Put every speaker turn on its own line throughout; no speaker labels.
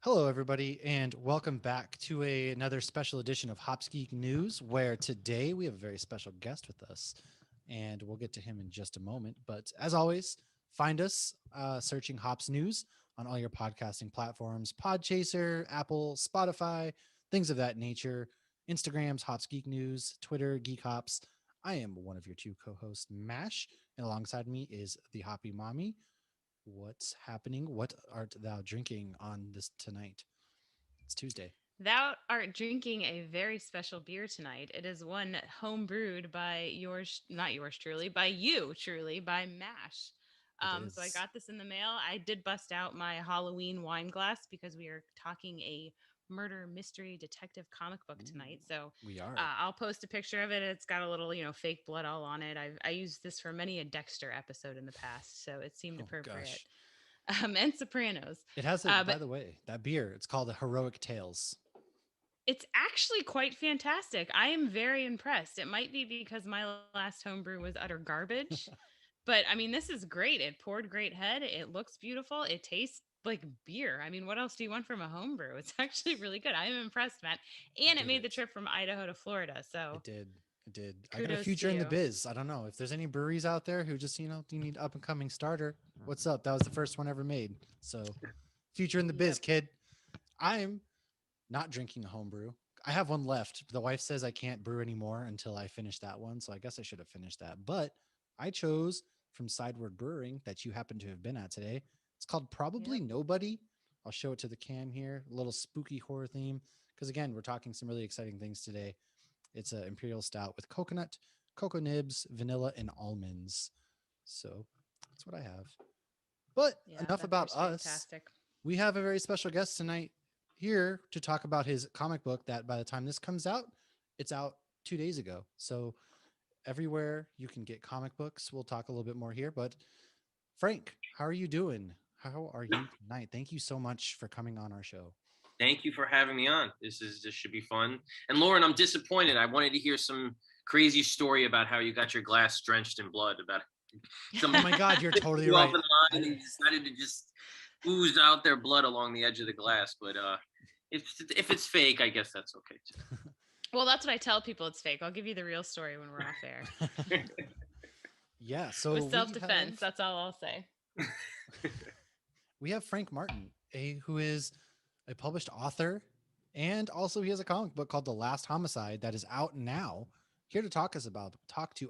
Hello, everybody, and welcome back to another special edition of Hops Geek News, where today we have a very special guest with us, and we'll get to him in just a moment. But as always, find us searching Hops News on all your podcasting platforms: Podchaser, Apple, Spotify, things of that nature. Instagram's Hops Geek News, Twitter Geek Hops. I am one of your two co-hosts, Mash, and alongside me is the Hoppy Mommy. What's happening? What art thou drinking on this tonight? It's Tuesday.
Thou art drinking a very special beer tonight. It is one home brewed by not yours truly, by you truly, by Mash.
It
So I
is.
got this in the mail. I did bust out my Halloween wine glass because we are talking a murder mystery detective comic book
Ooh,
tonight. So
we are.
I'll post a picture of it. It's got a little, fake blood all on it. I used this for many a Dexter episode in the past, so it seemed
Oh
appropriate.
gosh.
And Sopranos.
It has a, by
But
the way, that beer, it's called the Heroic Tales.
it's actually quite fantastic. I am very impressed. It might be because my last homebrew was utter garbage, but I mean, this is great. It poured great head. It looks beautiful. It tastes like beer. I mean, what else do you want from a homebrew? It's actually really good. I am impressed, Matt. And it
Did
made the
it.
trip from Idaho to Florida. So
It did. It did. I got a
kudos to
future in the
you.
biz. I don't know if there's any breweries out there who just, you need up and coming starter. What's up? That was the first one ever made. So, future in the biz,
Yep.
kid. I'm not drinking a homebrew. I have one left. The wife says I can't brew anymore until I finish that one. So I guess I should have finished that. But I chose from Sideward Brewing that you happen to have been at today. It's called Probably
Yep.
Nobody. I'll show it to the cam here. A little spooky horror theme. Because again, we're talking some really exciting things today. It's an imperial stout with coconut, cocoa nibs, vanilla, and almonds. So that's what I have. But
Yeah,
enough
that
about
beer's
us.
fantastic.
We have a very special guest tonight here to talk about his comic book that by the time this comes out, it's out 2 days ago. So everywhere you can get comic books, we'll talk a little bit more here. But Frank, how are you doing? How are you tonight? Thank you so much for coming on our show.
Thank you for having me on. This should be fun. And Lauren, I'm disappointed. I wanted to hear some crazy story about how you got your glass drenched in blood. About
Oh
somebody
my God, you're
tipped
totally
you off
right.
in line and decided to just ooze out their blood along the edge of the glass. But if it's fake, I guess that's okay
Well, that's what I tell people. It's fake. I'll give you the real story when we're off air.
too.
Yeah,
It
so
was self defense. That's all I'll say.
we have Frank Martin, who is a published author, and also he has a comic book called The Last Homicide that is out now. Here to talk to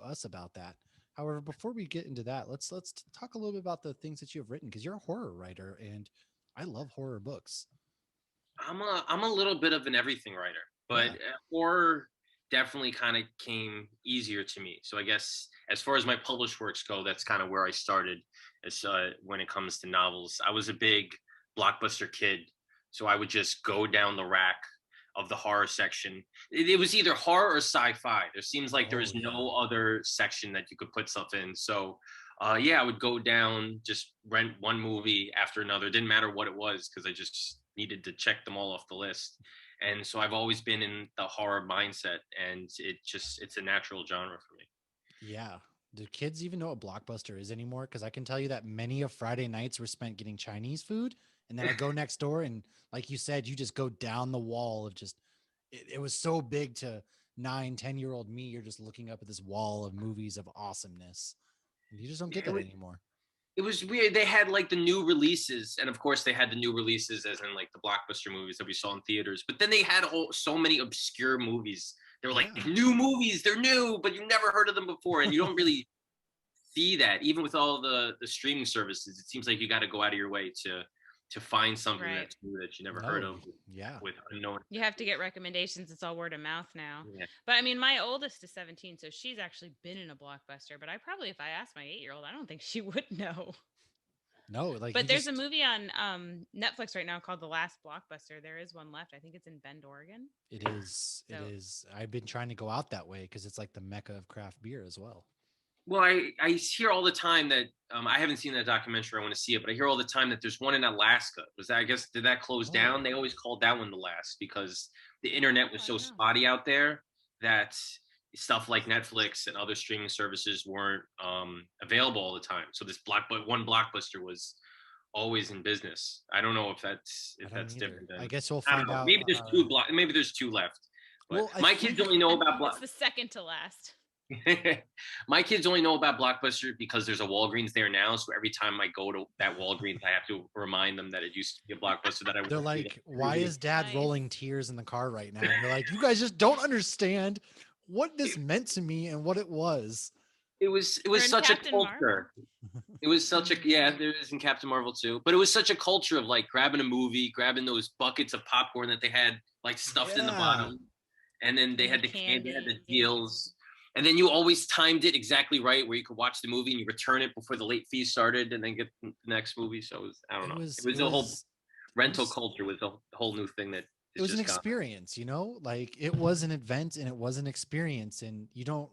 us about that. However, before we get into that, let's talk a little bit about the things that you have written because you're a horror writer, and I love horror books.
I'm a little bit of an everything writer, but
Yeah,
horror definitely kind of came easier to me. So I guess as far as my published works go, that's kind of where I started. As when it comes to novels, I was a big blockbuster kid, so I would just go down the rack of the horror section. It was either horror or sci-fi. There seems like there
oh
is
yeah,
no other section that you could put stuff in. So yeah, I would go down, just rent one movie after another. It didn't matter what it was because I just needed to check them all off the list. And so I've always been in the horror mindset, and it's a natural genre for me.
yeah. Do kids even know what Blockbuster is anymore? Because I can tell you that many of Friday nights were spent getting Chinese food, and then I go next door and, like you said, you just go down the wall of just. It was so big to 9, 10-year-old me. You're just looking up at this wall of movies of awesomeness, and you just don't
Yeah,
get that anymore.
it was weird. They had like the new releases, and of course they had the new releases as in like the blockbuster movies that we saw in theaters. But then they had so many obscure movies. They were like
Yeah.
new movies. They're new, but you've never heard of them before, and you don't really see that even with all the streaming services. It seems like you got to go out of your way to find something
Right.
that's new that you never heard
No.
of
Yeah.
with unknown.
You have to get recommendations. It's all word of mouth now.
Yeah.
But I mean, my oldest is 17, so she's actually been in a blockbuster. But I probably, if I asked my 8-year-old, I don't think she would know.
No. Like you
But there's a
just.
movie on Netflix right now called The Last Blockbuster. There is one left. I think it's in Bend, Oregon.
It is. It
So
is. I've been trying to go out that way because it's like the mecca of craft beer as well.
Well, I hear all the time that I haven't seen that documentary. I want to see it, but I hear all the time that there's one in Alaska. Was that, I guess, did that close down?
Oh.
They always called that one the last because the internet was
I
so
don't know.
spotty out there that stuff like Netflix and other streaming services weren't available all the time. So this one blockbuster was always in business. I don't know if that's
I don't either.
different than,
I guess we'll
I don't
find
know.
out.
Maybe there's maybe there's two left. But
Well, I
my kids
think
only know about
It's the second to last.
my kids only know about Blockbuster because there's a Walgreens there now. So every time I go to that Walgreens, I have to remind them that it used to be a Blockbuster that I went
they're
to.
like, "Why is Dad
Nice.
rolling tears in the car right now?" And you're like, "You guys just don't understand what this meant to me and what it was."
It was
Or in
such a
Captain
culture. It was such a there is in Captain Marvel too, but it was such a culture of like grabbing a movie, grabbing those buckets of popcorn that they had like stuffed in the
Yeah.
bottom, and then they
And
had
the
the candy, they had the
candy.
deals, and then you always timed it exactly right where you could watch the movie and you return it before the late fees started, and then get the next movie. So it was, I don't know, it was a whole rental culture was a whole new thing that
it was an
just gone.
experience, you know, like it was an event and it was an experience. And you don't,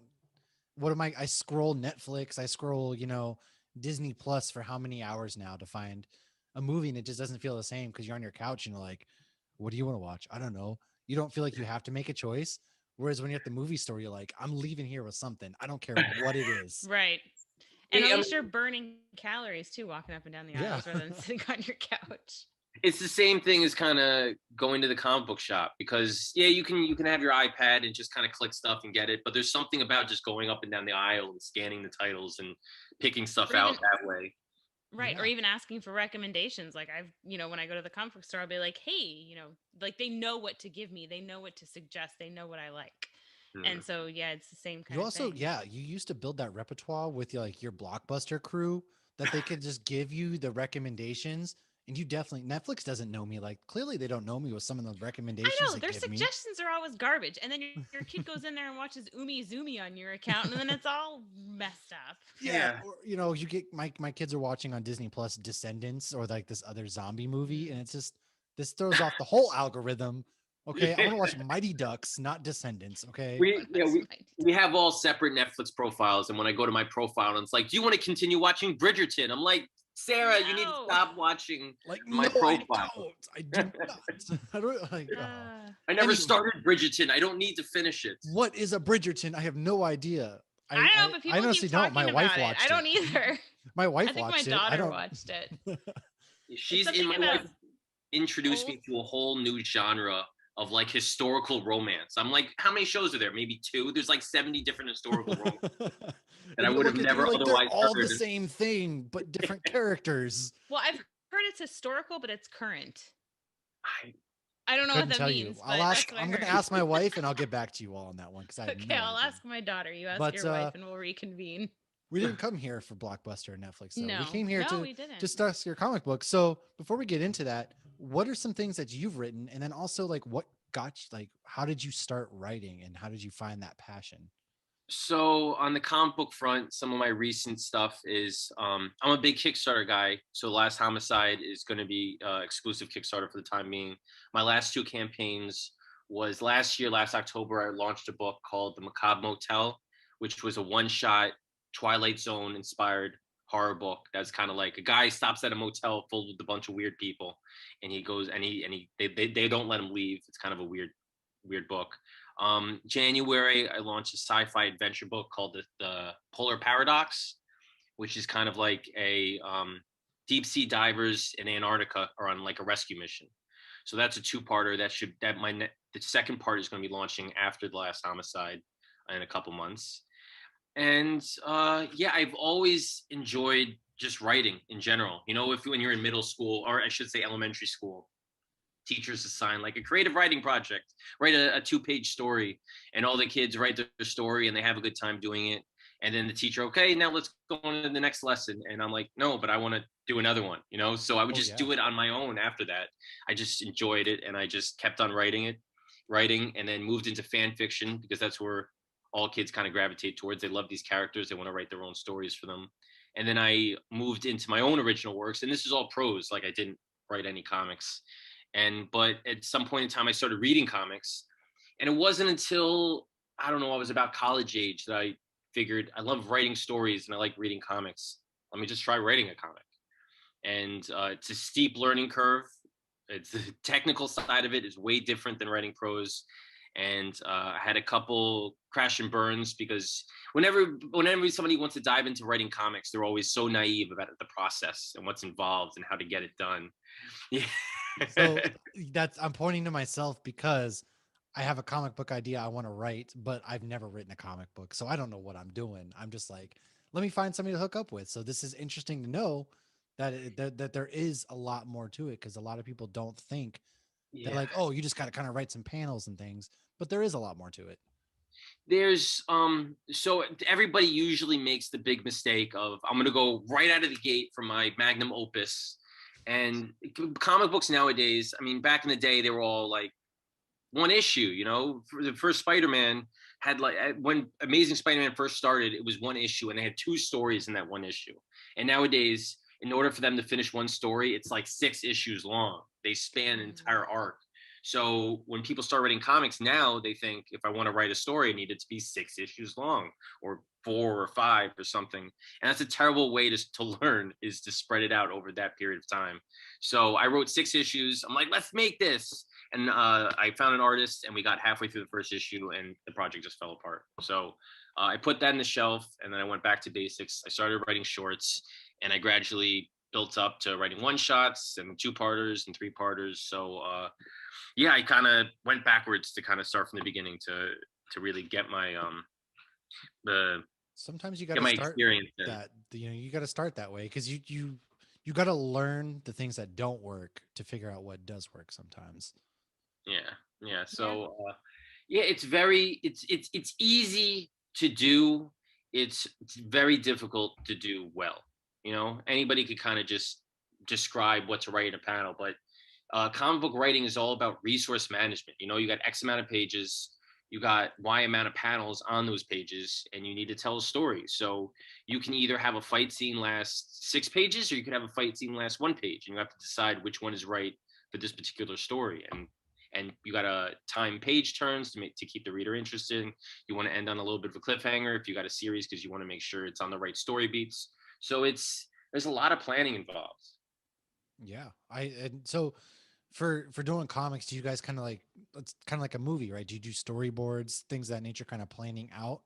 what am I scroll Netflix, I scroll, you know, Disney Plus for how many hours now to find a movie, and it just doesn't feel the same because you're on your couch and you're like, what do you want to watch? I don't know. You don't feel like you have to make a choice. Whereas when you're at the movie store, you're like, I'm leaving here with something. I don't care what it is.
Right. And
Yeah,
at least you're burning calories too, walking up and down the
Yeah.
aisles rather than sitting on your couch.
It's the same thing as kind of going to the comic book shop, because yeah, you can have your iPad and just kind of click stuff and get it, but there's something about just going up and down the aisle and scanning the titles and picking stuff
Or
out
even-
that way.
Right.
Yeah.
Or even asking for recommendations. Like I've, you know, when I go to the comic book store, I'll be like, hey, you know, like they know what to give me. They know what to suggest. They know what I like. And so, yeah, it's the same kind
You
of
also,
thing.
yeah, you used to build that repertoire with like your Blockbuster crew that they could just give you the recommendations. And you definitely, Netflix doesn't know me. Like clearly they don't know me with some of the recommendations
I know
they
their
give me.
suggestions are always garbage, and then your kid goes in there and watches Umi Zoomy on your account, and then it's all messed up.
Yeah. Or, you know, you get my kids are watching on Disney Plus Descendants or like this other zombie movie, and it's just, this throws off the whole algorithm. Okay. I want to watch Mighty Ducks, not Descendants. Okay.
We have all separate Netflix profiles, and when I go to my profile and it's like, do you want to continue watching Bridgerton? I'm like, Sarah, you need to
No.
stop watching
Like
my
no,
profile.
I do not. I don't like.
I never
Anyway.
started Bridgerton. I don't need to finish it.
What is a Bridgerton? I have no idea.
I don't know, but people
honestly
keep talking
don't. My
about
wife
it.
watched
I don't either.
My wife
I think my
watched it. I
daughter
don't.
watched it.
She's
something
in my
about
wife introduced me to a whole new genre of like historical romance. I'm like, how many shows are there? Maybe 2. There's like 70 different historical romance that I would have never
like
otherwise
they're all
heard.
the same thing, but different characters.
Well, I've heard it's historical, but it's current.
I
I don't know
Couldn't
what that
tell
means.
you. I'll ask. I'm going to ask my wife, and I'll get back to you all on that one because I have
Okay,
no
I'll
idea.
ask my daughter. You ask
But,
your wife, and we'll reconvene.
We didn't come here for Blockbuster or Netflix, though.
No,
We came here
we didn't.
to discuss your comic book. So before we get into that, what are some things that you've written, and then also like what got you, like how did you start writing, and how did you find that passion?
So on the comic book front, some of my recent stuff is I'm a big Kickstarter guy. So Last Homicide is going to be exclusive Kickstarter for the time being. My last 2 campaigns was last year, last October, I launched a book called The Macabre Motel, which was a one-shot Twilight Zone inspired horror book. That's kind of like a guy stops at a motel full with a bunch of weird people, and he goes and they don't let him leave. It's kind of a weird book. January, I launched a sci-fi adventure book called the Polar Paradox, which is kind of like a deep sea divers in Antarctica are on like a rescue mission. So that's a 2-parter. The second part is going to be launching after The Last Homicide in a couple months. And yeah, I've always enjoyed just writing in general. You know, when you're in middle school, or I should say elementary school, teachers assign like a creative writing project, write a 2-page story, and all the kids write their story and they have a good time doing it. And then the teacher, okay, now let's go on to the next lesson. And I'm like, no, but I want to do another one, you know? So I would just do it on my own after that. I just enjoyed it, and I just kept on writing, and then moved into fan fiction because that's where all kids kind of gravitate towards. They love these characters. They want to write their own stories for them. And then I moved into my own original works, and this is all prose. Like I didn't write any comics. But at some point in time, I started reading comics, and it wasn't until, I don't know, I was about college age that I figured I love writing stories and I like reading comics. Let me just try writing a comic. And it's a steep learning curve. It's the technical side of it is way different than writing prose. and I had a couple crash and burns because whenever somebody wants to dive into writing comics, they're always so naive about the process and what's involved and how to get it done. Yeah.
So that's I'm pointing to myself because I have a comic book idea I want to write, but I've never written a comic book, so I don't know what I'm doing. I'm just like, let me find somebody to hook up with. So this is interesting to know that there is a lot more to it because a lot of people don't think they're
Yeah.
like, oh, you just got to kind of write some panels and things, but there is a lot more to it.
There's so everybody usually makes the big mistake of I'm going to go right out of the gate for my magnum opus. And comic books nowadays, I mean, back in the day, they were all like one issue. For the first Spider-Man had like when Amazing Spider-Man first started, it was one issue, and they had two stories in that one issue. And nowadays, in order for them to finish one story, it's like 6 issues long. They span an entire arc. So when people start writing comics now, they think if I want to write a story, I need it to be 6 issues long, or 4 or 5 or something. And that's a terrible way to learn, is to spread it out over that period of time. So I wrote 6 issues. I'm like, let's make this. And I found an artist, and we got halfway through the first issue, and the project just fell apart. So I put that in the shelf, and then I went back to basics. I started writing shorts, and I gradually built up to writing one shots and 2-parters and 3-parters. So yeah, I kind of went backwards to kind of start from the beginning to really get my the
Sometimes you got
get
to
my
start
experience in.
that, you got to start that way because you got to learn the things that don't work to figure out what does work sometimes.
Yeah, yeah.
Yeah.
So yeah, it's easy to do. It's very difficult to do well. Anybody could kind of just describe what to write in a panel, but comic book writing is all about resource management. You got X amount of pages, you got Y amount of panels on those pages, and you need to tell a story. So you can either have a fight scene last 6 pages, or you could have a fight scene last 1 page, and you have to decide which one is right for this particular story. And you got to time page turns to keep the reader interested. You want to end on a little bit of a cliffhanger if you got a series, because you want to make sure it's on the right story beats. So there's a lot of planning involved.
Yeah. And so for doing comics, do you guys kind of like, it's kind of like a movie, right? Do you do storyboards, things of that nature, kind of planning out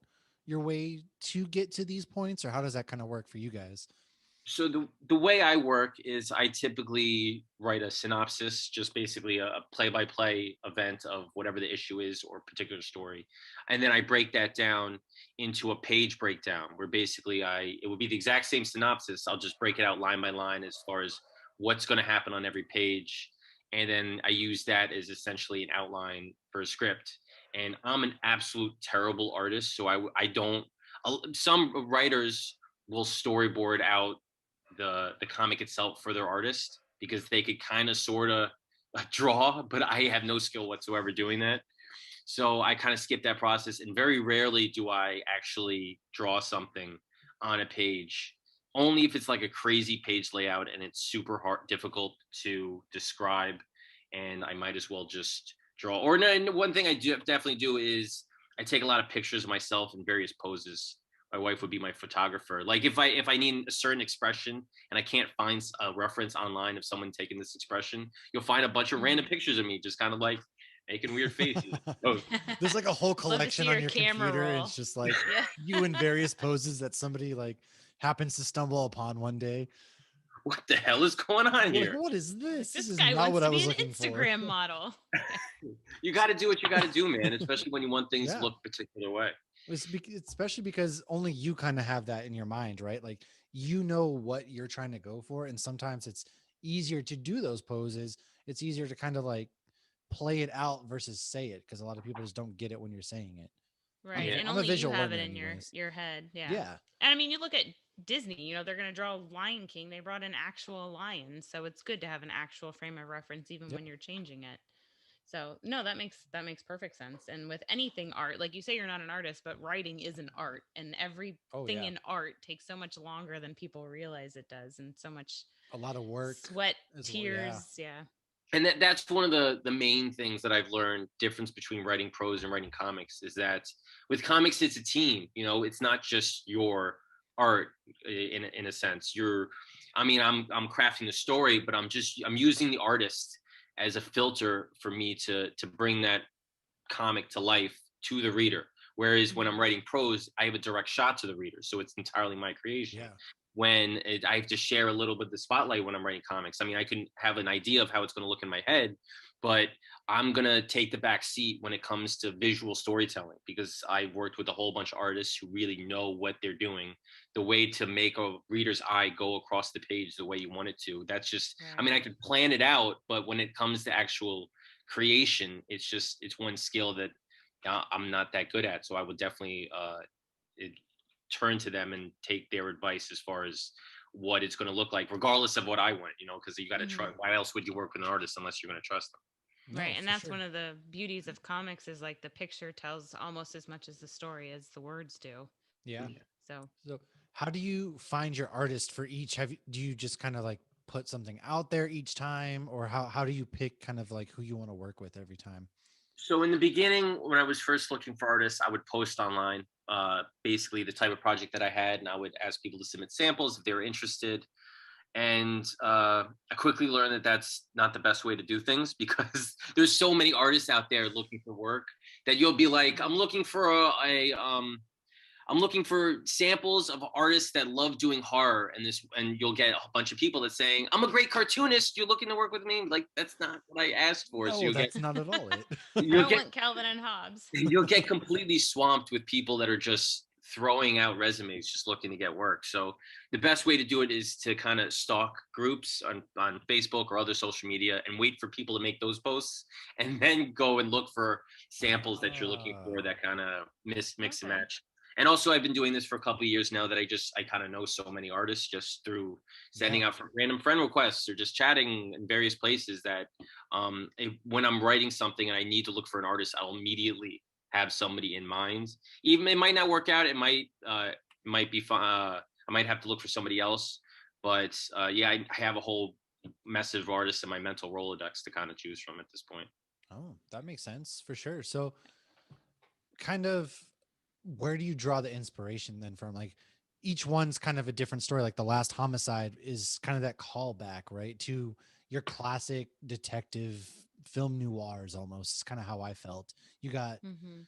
your way to get to these points, or how does that kind of work for you guys?
So the way I work is I typically write a synopsis, just basically a play-by-play event of whatever the issue is or particular story, and then I break that down into a page breakdown where basically it would be the exact same synopsis. I'll just break it out line by line as far as what's going to happen on every page, and then I use that as essentially an outline for a script. And I'm an absolute terrible artist, so I don't. Some writers will storyboard out the comic itself for their artist, because they could kind of sort of draw, but I have no skill whatsoever doing that. So I kind of skip that process, and very rarely do I actually draw something on a page. Only if it's like a crazy page layout and it's super hard, difficult to describe, and I might as well just draw. Or no, one thing I do definitely do is I take a lot of pictures of myself in various poses. My wife would be my photographer. Like if I need a certain expression and I can't find a reference online of someone taking this expression, you'll find a bunch of random pictures of me just kind of like making weird faces. Oh,
There's like a whole
Love to see
collection on
your
your
camera
computer.
roll.
It's just like
Yeah.
you in various poses that somebody like happens to stumble upon one day.
what the hell is going on
Like,
here?
what is
Like,
this? This
this
is
guy
not
wants
what
to
I
be
was
an
looking for.
Instagram model.
You got to do what you got to do, man. Especially when you want things to
Yeah.
look a particular way.
Especially because only you kind of have that in your mind, right? Like you know what you're trying to go for, and sometimes it's easier to do those poses. It's easier to kind of like play it out versus say it, because a lot of people just don't get it when you're saying it.
Right. And
I'm a
only you
visual
have it
learner,
in your
anyways.
your head. Yeah.
Yeah,
And I mean, you look at Disney, they're going to draw Lion King. They brought an actual lion, so it's good to have an actual frame of reference even
yep.
when you're changing it. So, no, that makes perfect sense. And with anything art, like you say you're not an artist, but writing is an art, and
Oh
everything
yeah,
in art takes so much longer than people realize it does, and so much
a lot of work
sweat,
as well. Yeah.
tears, yeah.
And that's one of the main things that I've learned, difference between writing prose and writing comics, is that with comics it's a team. It's not just your art. In a sense, I'm crafting the story, but I'm using the artist as a filter for me to bring that comic to life to the reader. Whereas when I'm
Mhm.
writing prose, I have a direct shot to the reader, so it's entirely my creation.
Yeah.
I have to share a little bit of the spotlight when I'm writing comics. I mean, I can have an idea of how it's going to look in my head, but I'm going to take the back seat when it comes to visual storytelling because I've worked with a whole bunch of artists who really know what they're doing. The way to make a reader's eye go across the page the way you want it to. That's just, I mean,
Right.
I could plan it out, but when it comes to actual creation, it's one skill that I'm not that good at. So I would definitely it, turn to them and take their advice as far as what it's going to look like, regardless of what I want, because you got to try.
Mhm.
Why else would you work with an artist unless you're going to trust them?
No,
Right. And
for
that's
sure.
one of the beauties of comics is like the picture tells almost as much as the story as the words do.
Yeah.
Yeah.
So
So how do you find your artist for each? Do you just kind of like put something out there each time, or how do you pick kind of like who you want to work with every time?
So in the beginning, when I was first looking for artists, I would post online, basically the type of project that I had, and I would ask people to submit samples if they were interested. And I quickly learned that that's not the best way to do things because there's so many artists out there looking for work that you'll be like, I'm looking for samples of artists that love doing horror, and you'll get a bunch of people that saying, I'm a great cartoonist. You're looking to work with me? Like that's not what I asked for. So
No, that's not at all it.
I
you'll
don't
get
want Calvin and Hobbes.
you'll get completely swamped with people that are just throwing out resumes, just looking to get work. So the best way to do it is to kind of stalk groups on Facebook or other social media and wait for people to make those posts, and then go and look for samples that you're looking for
Oh,
that kind of mix and
Okay.
match. And also, I've been doing this for a couple of years now that I kind of know so many artists just through
yeah.
sending out random friend requests or just chatting in various places that when I'm writing something and I need to look for an artist, I'll immediately have somebody in mind. Even it might not work out. It might be fun. I might have to look for somebody else. But yeah, I have a whole mess of artists in my mental Rolodex to kind of choose from at this point.
Oh, that makes sense for sure. So kind of where do you draw the inspiration then from? Like each one's kind of a different story. Like the Last Homicide is kind of that callback, right? To your classic detective film noirs almost. It's kind of how I felt. You got
Mm-hmm.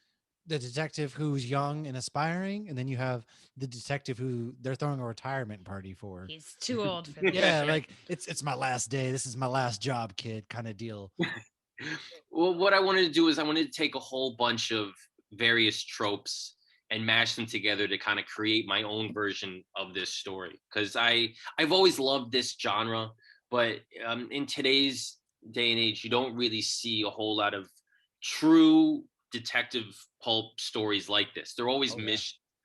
the detective who's young and aspiring, and then you have the detective who they're throwing a retirement party for.
He's too old for this
Yeah,
shit.
like it's my last day. This is my last job, kid, kind of deal.
Well, what I wanted to do is I wanted to take a whole bunch of various tropes and mash them together to kind of create my own version of this story. Because I've always loved this genre, but in today's day and age, you don't really see a whole lot of true detective pulp stories like this.
Oh yeah.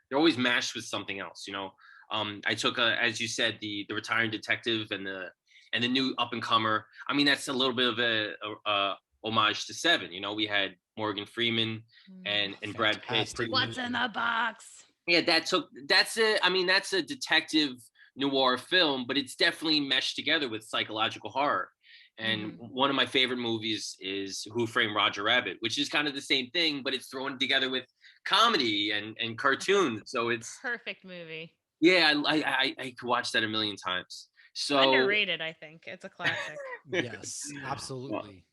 They're always mashed with something else. I took as you said, the retiring detective and the new up and comer. I mean, that's a little bit of a homage to Seven. We had Morgan Freeman
Mm.
and Brad Pitt.
Fantastic
What's in
movie.
the box?
Yeah, that's a detective noir film, but it's definitely meshed together with psychological horror. And
Mm-hmm.
one of my favorite movies is Who Framed Roger Rabbit, which is kind of the same thing, but it's thrown together with comedy and
That's a
cartoons. So it's
perfect movie.
yeah, I could watch that a million times. So
Underrated, I think. It's a classic.
Yes,
well,
absolutely.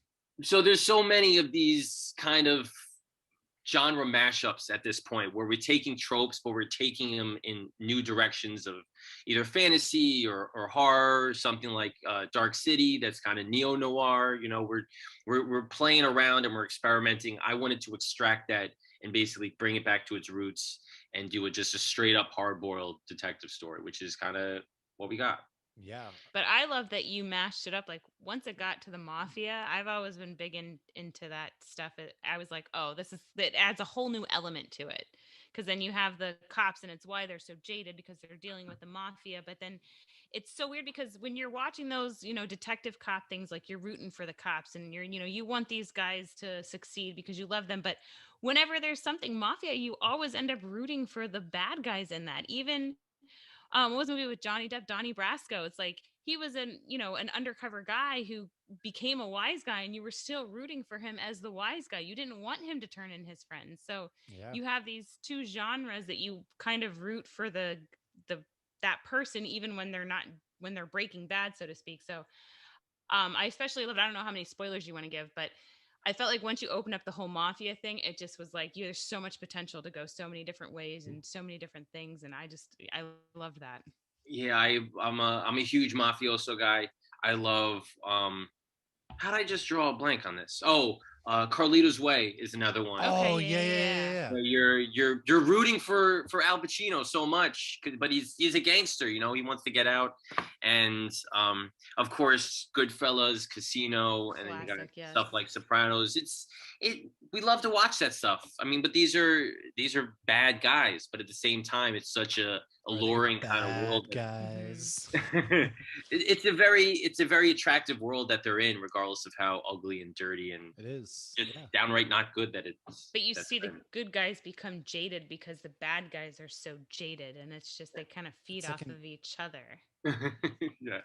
so there's so many of these kind of genre mashups at this point where we're taking tropes but we're taking them in new directions of either fantasy or horror, something like Dark City that's kind of neo-noir. We're playing around and we're experimenting. I wanted to extract that and basically bring it back to its roots and do it just a straight up hard-boiled detective story, which is kind of what we got.
Yeah.
But I love that you mashed it up. Like once it got to the mafia, I've always been big into that stuff. I was like, oh, that adds a whole new element to it. Because then you have the cops, and it's why they're so jaded because they're dealing with the mafia. But then it's so weird because when you're watching those, detective cop things, like you're rooting for the cops, and you want these guys to succeed because you love them. But whenever there's something mafia, you always end up rooting for the bad guys in that. Even what was the movie with Johnny Depp, Donnie Brasco? It's like he was an undercover guy who became a wise guy, and you were still rooting for him as the wise guy. You didn't want him to turn in his friends. So
Yeah.
you have these two genres that you kind of root for the that person, even when they're breaking bad, so to speak. So I especially love. I don't know how many spoilers you want to give, but I felt like once you open up the whole mafia thing, it just was like, there's so much potential to go so many different ways and so many different things, and I loved that.
Yeah, I'm a huge mafioso guy. I love how did I just draw a blank on this? Oh, Carlito's Way is another one.
Okay,
Oh
yeah,
yeah,
yeah,
yeah, yeah,
yeah.
yeah.
Where you're rooting for Al Pacino so much, but he's a gangster. You know, he wants to get out, and of course, Goodfellas, Casino, and then you got
Classic, yes.
stuff like Sopranos. It we love to watch that stuff. I mean, but these are bad guys, but at the same time, it's such a
Are they
alluring kind of
bad
world.
Hmm.
guys?
It's a very attractive world that they're in, regardless of how ugly and dirty and
It is.
just
Yeah.
downright not good that it's
But you
that's
see the
been.
good guys become jaded because the bad guys are so jaded, and it's just they kind of feed
It's like
off
an
of each other.
Yeah,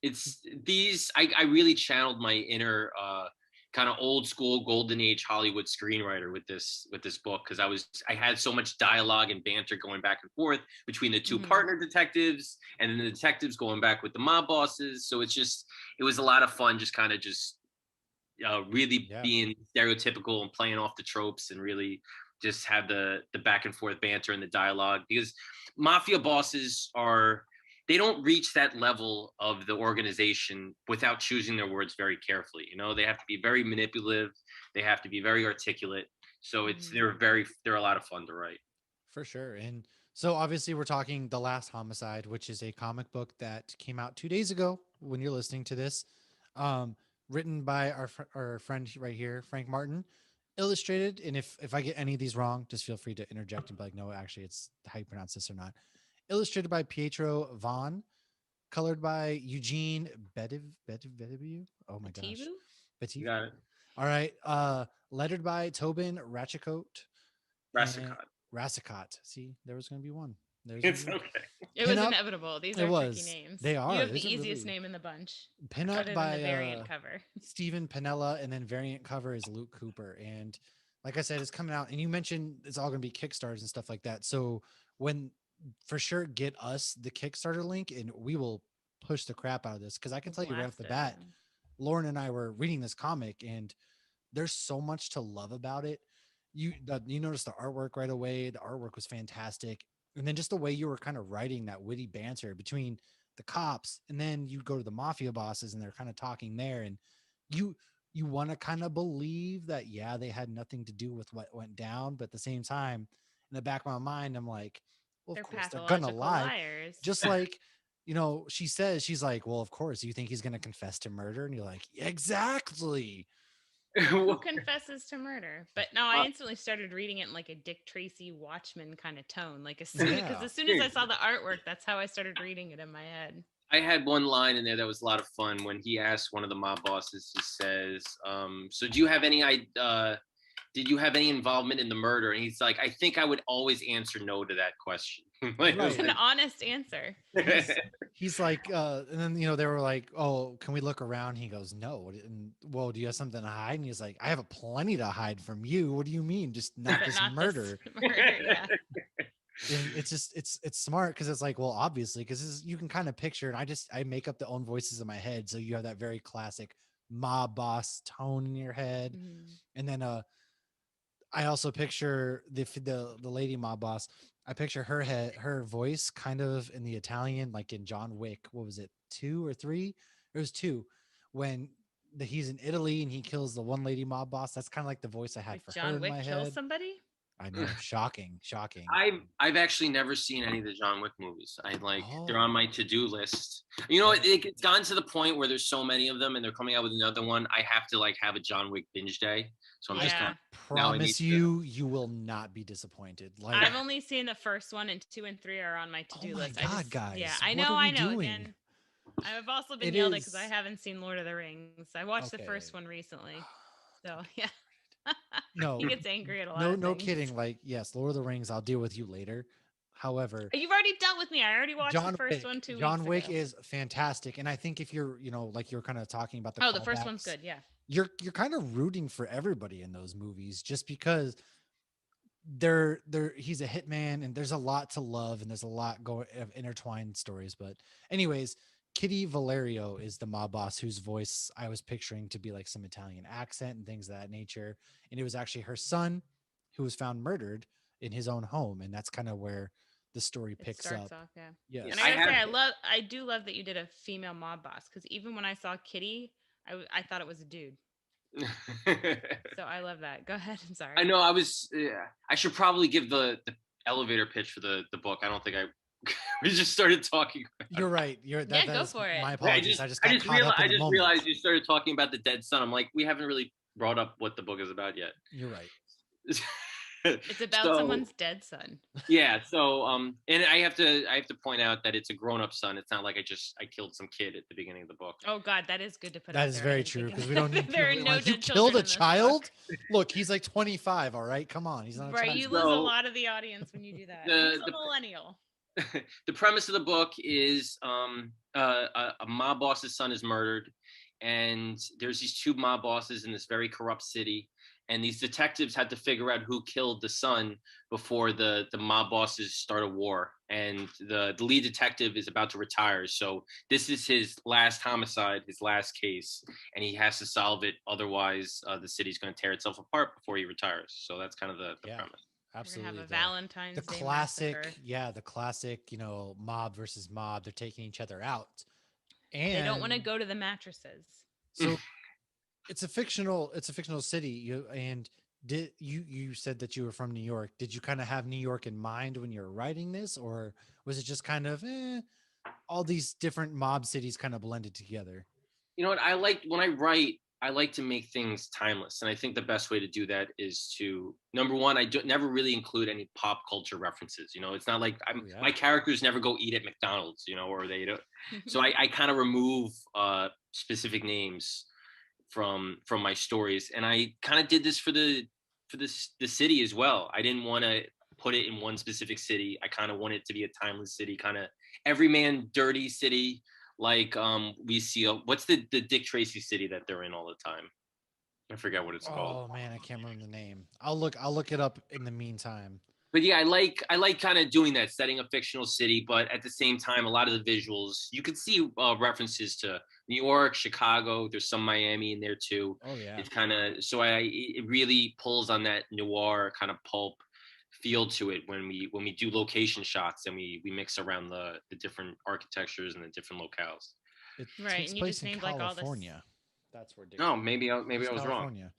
it's these I really channeled my inner kind of old school golden age Hollywood screenwriter with this book, because I had so much dialogue and banter going back and forth between the two
Hmm.
partner detectives, and then the detectives going back with the mob bosses. So it was a lot of fun, just kind of just really
yeah.
being stereotypical and playing off the tropes, and really just have the back and forth banter and the dialogue, because mafia bosses are they don't reach that level of the organization without choosing their words very carefully. You know, they have to be very manipulative, they have to be very articulate. So
Hmm.
they're a lot of fun to write.
For sure. And so obviously we're talking The Last Homicide, which is a comic book that came out 2 days ago when you're listening to this. Um, Written by our friend right here, Frank Martin, illustrated. And if I get any of these wrong, just feel free to interject and be like, no, actually it's how you pronounce this or not. Illustrated by Pietro Vaughn, colored by Eugene Bedivu. Oh my gosh.
Batibu?
You
Betivu.
got it.
All right. Lettered by Tobin Ratchcoat and
Rassicot.
Rassicot. See, there was going to be one. There's going to
It's
be one.
okay.
It
Pin
was
up.
inevitable. These
It
are tricky
was.
names.
They
You
are.
have the
Those are
easiest
really
name in the bunch,
pin up
other than the
by
variant cover.
Stephen Panella, and then variant cover is Luke Cooper. And like I said, it's coming out. And you mentioned it's all going to be Kickstarters and stuff like that. So when for sure get us the Kickstarter link, and we will push the crap out of this, because I can
We'll
tell you right off
blast
the
it.
bat,
Yeah.
Lauren and I were reading this comic, and there's so much to love about it. You noticed the artwork right away. The artwork was fantastic, and then just the way you were kind of writing that witty banter between the cops, and then you go to the mafia bosses, and they're kind of talking there, and you you want to kind of believe that yeah they had nothing to do with what went down, but at the same time, in the back of my mind, I'm like, well, of
They're
course they're gonna
pathological
lie,
liars.
just like she says she's like, well, of course you think he's gonna confess to murder, and you're like, exactly.
Who
Well,
confesses to murder? But no, I
uh,
instantly started reading it in like a Dick Tracy Watchmen kind of tone. Like
Yeah.
as soon as I saw the artwork, that's how I started reading it in my head.
I had one line in there that was a lot of fun when he asked one of the mob bosses. He says, "So did you have any involvement in the murder?" And he's like, "I think I would always answer no to that question." Like, it was
It's
Right.
an honest answer.
he's he's like and then they were like, oh, can we look around? He goes, no. And well, do you have something to hide? And he's like, I have a plenty to hide from you. What do you mean, just not
But
this
not this
murder?
murder, yeah.
And it's just it's smart, because it's like, well, obviously, because you can kind of picture, and I make up the own voices in my head, so you have that very classic mob boss tone in your head.
Mhm.
And then I also picture the lady mob boss. I picture her voice kind of in the Italian, like in John Wick. What was it, 2 or 3? It was 2, when he's in Italy and he kills the one lady mob boss. That's kind of like the voice I had
Wait,
for her
John
in my
Wick kills
head.
somebody?
I know, shocking, shocking.
I've actually never seen any of the John Wick movies. They're on
Oh,
my to-do list. You know,
oh,
it's gotten to the point where there's so many of them, and they're coming out with another one. I have to like have a John Wick binge day. So I'm
I
just kind
Yeah.
of now I need
promise
to.
you will not be disappointed. Like,
I've only seen the first one, and 2 and 3 are on my
oh
to-do
my
list.
God,
Yeah,
guys,
I
what are
know,
we
I know.
doing?
Again, I've also been
It
yelled at because I
is
haven't seen Lord of the Rings. I watched the first
okay.
one recently. So yeah. He
No,
gets angry at a lot
no,
of
no
things.
kidding. Like, yes, Lord of the Rings, I'll deal with you later. However,
You've already dealt with me. I already watched the
John
first one
Wick,
2 weeks
John Wick
ago.
is fantastic. And I think if you're, like you're kind of talking about the
Oh, the first one's
callbacks,
good. Yeah.
you're kind of rooting for everybody in those movies, just because they're he's a hitman, and there's a lot to love, and there's a lot going of intertwined stories. But anyways, Kitty Valerio is the mob boss whose voice I was picturing to be like some Italian accent and things of that nature. And it was actually her son who was found murdered in his own home. And that's kind of where the story
It
picks
starts
up.
off, yeah.
Yeah,
And
Yes.
I
I
gotta say,
have.
I do love that you did a female mob boss because even when I saw Kitty, I thought it was a dude. So I love that. Go ahead. I'm
I
sorry.
know. I was. Yeah, I should probably give the elevator pitch for the book. I don't think I. We just started talking about
You're
it.
right. You're
Yeah,
that
go
is
for it.
my
Yeah,
apologies. I just got caught up in
I
the
just
moment.
realized you started talking about the dead son. I'm like, we haven't really brought up what the book is about yet.
You're right.
It's about
So
someone's dead son.
yeah, so and I have to point out that it's a grown up son. It's not like I killed some kid at the beginning of the book.
Oh God, that is good to put
That
out
is
there. I
very
didn't
true
think
because
of
we don't
that.
need
There
people
are
being
no
like, you
dead
killed
children
a
in this book.
child? Look, he's like 25. All right. Come on. He's not a
Right,
child.
you lose a
So
lot of the audience when you do that. He's
the
a millennial.
the premise of the book is a mob boss's son is murdered, and there's these two mob bosses in this very corrupt city, and these detectives had to figure out who killed the son before the mob bosses start a war. And the lead detective is about to retire, so this is his last homicide, his last case, and he has to solve it. Otherwise, the city's going to tear itself apart before he retires. So that's kind of the
Yeah,
premise.
We're gonna have
absolutely.
a
The
Valentine's Day
classic,
massacre.
yeah, the classic, mob versus mob. They're taking each other out.
They don't want to
And
go to the mattresses.
so it's a fictional city. You said that you were from New York. Did you kind of have New York in mind when you were writing this, or was it just kind of all these different mob cities kind of blended together?
You know what? I like when I write, I like to make things timeless. And I think the best way to do that is to number one, never really include any pop culture references. It's not like
Oh yeah.
my characters never go eat at McDonald's, or they don't. So I kind of remove specific names from my stories. And I kind of did this the city as well. I didn't want to put it in one specific city. I kind of want it to be a timeless city, kind of everyman dirty city, like we see what's the Dick Tracy city that they're in all the time. I forget what it's called.
Oh man, I can't remember the name. I'll look it up in the meantime.
But yeah, I like kind of doing that, setting a fictional city, but at the same time, a lot of the visuals you can see references to New York, Chicago. There's some Miami in there too.
Oh yeah.
It's kind of so it really pulls on that noir kind of pulp feel to it when we do location shots and we mix around the different architectures and the different locales.
It
Right,
takes
and you
place
just
in
named like all this.
California. That's where Dick
No,
Tracy.
maybe
It's
I was wrong.
California.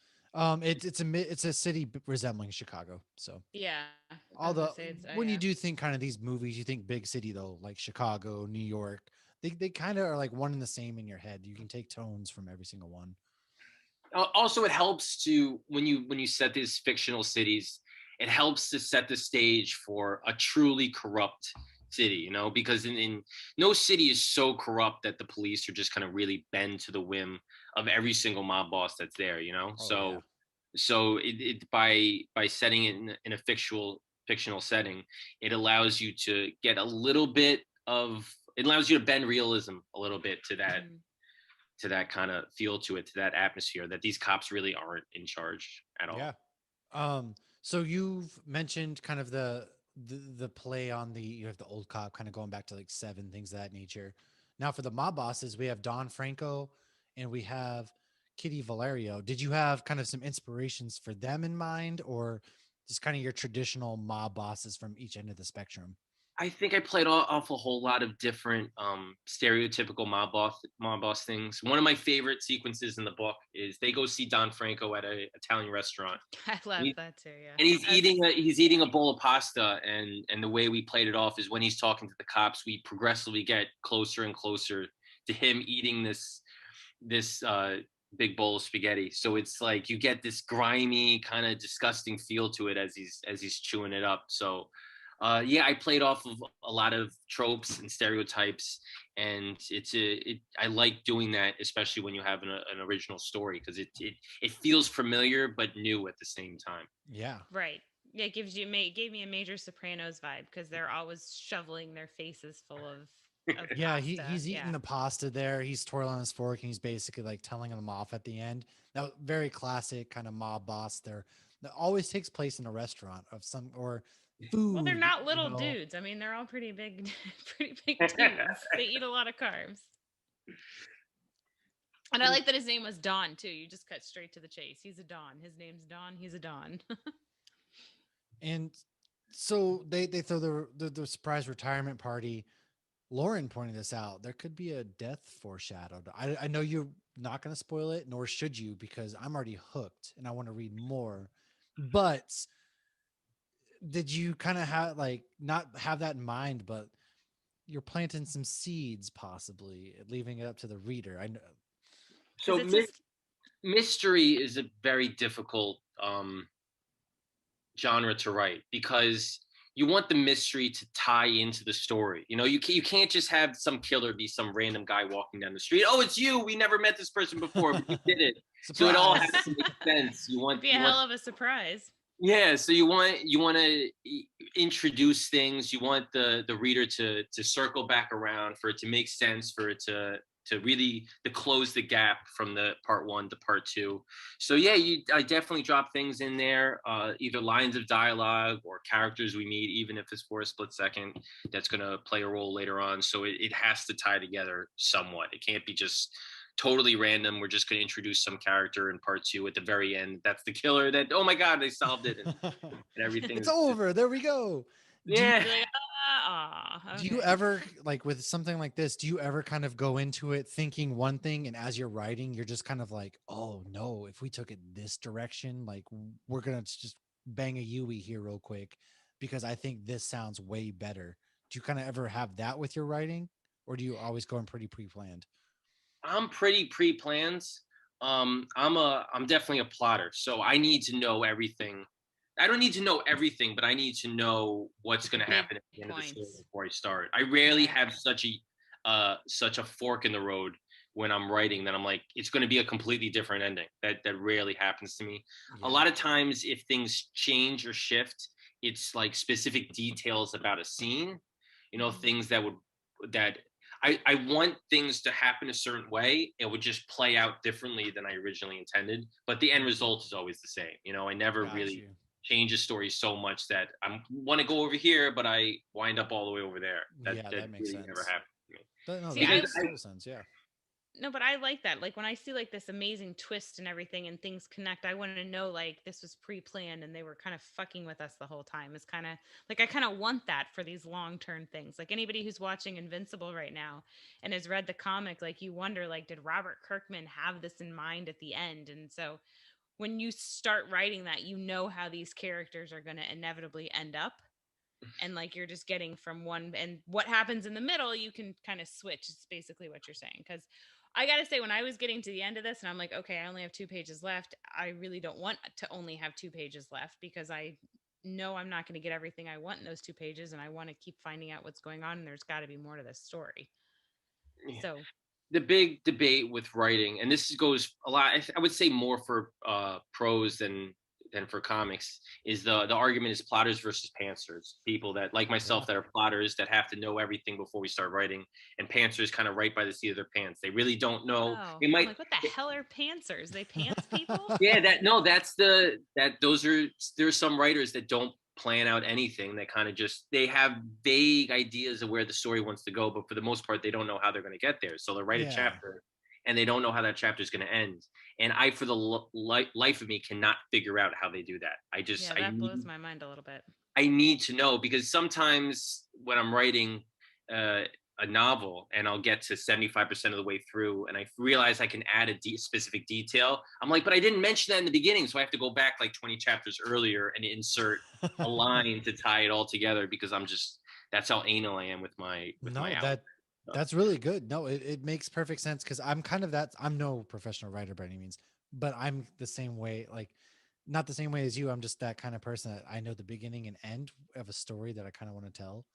It's a city resembling Chicago. So
Yeah, I
all
was gonna
the
say it's.
when you
Yeah.
do think kind of these movies, you think big city though, like Chicago, New York. They kind of are like one and the same in your head. You can take tones from every single one.
Also, it helps to when you set these fictional cities, it helps to set the stage for a truly corrupt city, because in no city is so corrupt that the police are just going to really bend to the whim of every single mob boss that's there,
Oh yeah.
so by setting it in a fictional setting, it allows you to get a little bit of it allows you to bend realism a little bit
Mhm.
to that kind of feel to it, to that atmosphere that these cops really aren't in charge at
Yeah.
all.
So you've mentioned kind of the play on you have the old cop kind of going back to like Seven, things of that nature. Now for the mob bosses, we have Don Franco and we have Kitty Valerio. Did you have kind of some inspirations for them in mind, or just kind of your traditional mob bosses from each end of the spectrum?
I think I played off a whole lot of different stereotypical mob boss things. One of my favorite sequences in the book is they go see Don Franco at a Italian restaurant.
I
And
love
he-
that too. Yeah.
and he's
As
eating a bowl of pasta, and the way we played it off is when he's talking to the cops, we progressively get closer and closer to him eating this big bowl of spaghetti. So it's like you get this grimy kind of disgusting feel to it as he's chewing it up. So yeah, I played off of a lot of tropes and stereotypes, and I like doing that, especially when you have an original story, because it feels familiar but new at the same time.
Yeah.
right. Yeah, it gave me a major Sopranos vibe because they're always shoveling their faces full of
Yeah,
pasta.
he's eating
Yeah.
the pasta there. He's twirling his fork and he's basically like telling them off at the end. Now, very classic kind of mob boss there. That always takes place in a restaurant of some or
Well, they're
food,
not little dudes. I mean, they're all pretty big, pretty big dudes. They eat a lot of carbs. And I like that his name was Don too. You just cut straight to the chase. He's a Don. His name's Don. He's a Don.
And so they throw the surprise retirement party. Lauren pointed this out. There could be a death foreshadowed. I know you're not going to spoil it, nor should you, because I'm already hooked and I want to read more. But did you kind of have like not have that in mind, but you're planting some seeds, possibly leaving it up to the reader? I know.
So
it's just
mystery is a very difficult genre to write because you want the mystery to tie into the story. You know, you can't just have some killer be some random guy walking down the street. Oh, it's you. We never met this person before, but you did it. So it all has to make sense.
it'd be a hell of a surprise.
Yeah, so you want to introduce things. You want the reader to circle back around for it to make sense, for it to really to close the gap from the part one to part two. So yeah, I definitely drop things in there, either lines of dialogue or characters we meet, even if it's for a split second, that's going to play a role later on. So it has to tie together somewhat. It can't be just totally random. We're just going to introduce some character in part two at the very end. That's the killer. That, oh my god, they solved it, and everything.
It's over. There we go.
Yeah.
Do you ever, like with something like this, do you ever kind of go into it thinking one thing, and as you're writing, you're just kind of like, oh no, if we took it this direction, like we're gonna just bang a Yui here real quick because I think this sounds way better. Do you kind of ever have that with your writing, or do you always go in pretty pre-planned?
I'm pretty pre-planned. I'm definitely a plotter, so I need to know everything. I don't need to know everything, but I need to know what's going to happen at the end of the story before I start. I rarely have such a fork in the road when I'm writing that I'm like, it's going to be a completely different ending. That rarely happens to me.
Yeah.
A lot of times, if things change or shift, it's like specific details about a scene. You know, things that I want things to happen a certain way. It would just play out differently than I originally intended, but the end result is always the same. You know, I never really change a story so much that I want to go over here, but I wind up all the way over there. That
makes
really
sense.
Never happened to me.
No, that makes total sense. Yeah.
No, but I like that. Like when I see like this amazing twist and everything and things connect, I want to know like this was pre-planned and they were kind of fucking with us the whole time. It's kind of like I kind of want that for these long-term things. Like anybody who's watching Invincible right now and has read the comic, like you wonder like did Robert Kirkman have this in mind at the end? And so when you start writing that, you know how these characters are going to inevitably end up. And like you're just getting from one, and what happens in the middle, you can kind of switch. It's basically what you're saying. Because I got to say, when I was getting to the end of this and I'm like, okay, I only have 2 pages left, I really don't want to only have 2 pages left because I know I'm not going to get everything I want in those 2 pages. And I want to keep finding out what's going on. And there's got to be more to this story.
Yeah.
So
the big debate with writing, and this goes a lot, I would say more for prose than for comics, is the argument is plotters versus pantsers. People that like myself that are plotters that have to know everything before we start writing, and pantsers kind of write by the seat of their pants. They really don't know. They might.
I'm like, what the hell are pantsers? They pants people?
Yeah, there's some writers that don't plan out anything. They kind of just they have vague ideas of where the story wants to go, but for the most part they don't know how they're going to get there. So they write a chapter and they don't know how that chapter is going to end. And I, for the life of me, cannot figure out how they do that.
That blows my mind a little bit.
I need to know, because sometimes when I'm writing a novel and I'll get to 75% of the way through and I realize I can add a specific detail, I'm like, but I didn't mention that in the beginning. So I have to go back like 20 chapters earlier and insert a line to tie it all together, because that's how anal I am with my output.
That's really good. No, it makes perfect sense, because I'm kind of that. I'm no professional writer by any means, but I'm the same way. Like, not the same way as you. I'm just that kind of person that I know the beginning and end of a story that I kind of want to tell.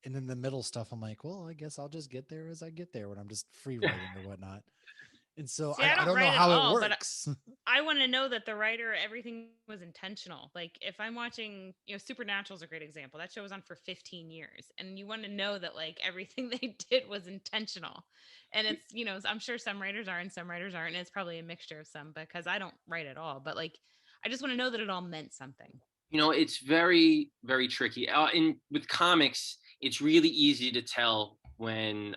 And then the middle stuff, I'm like, well, I guess I'll just get there as I get there when I'm just free writing or whatnot. And so I don't know how it works.
I want to know that the writer, everything was intentional. Like if I'm watching, Supernatural is a great example. That show was on for 15 years. And you want to know that like everything they did was intentional. And it's, I'm sure some writers are and some writers aren't. And it's probably a mixture of some, because I don't write at all. But like, I just want to know that it all meant something.
It's very, very tricky. With comics, it's really easy to tell when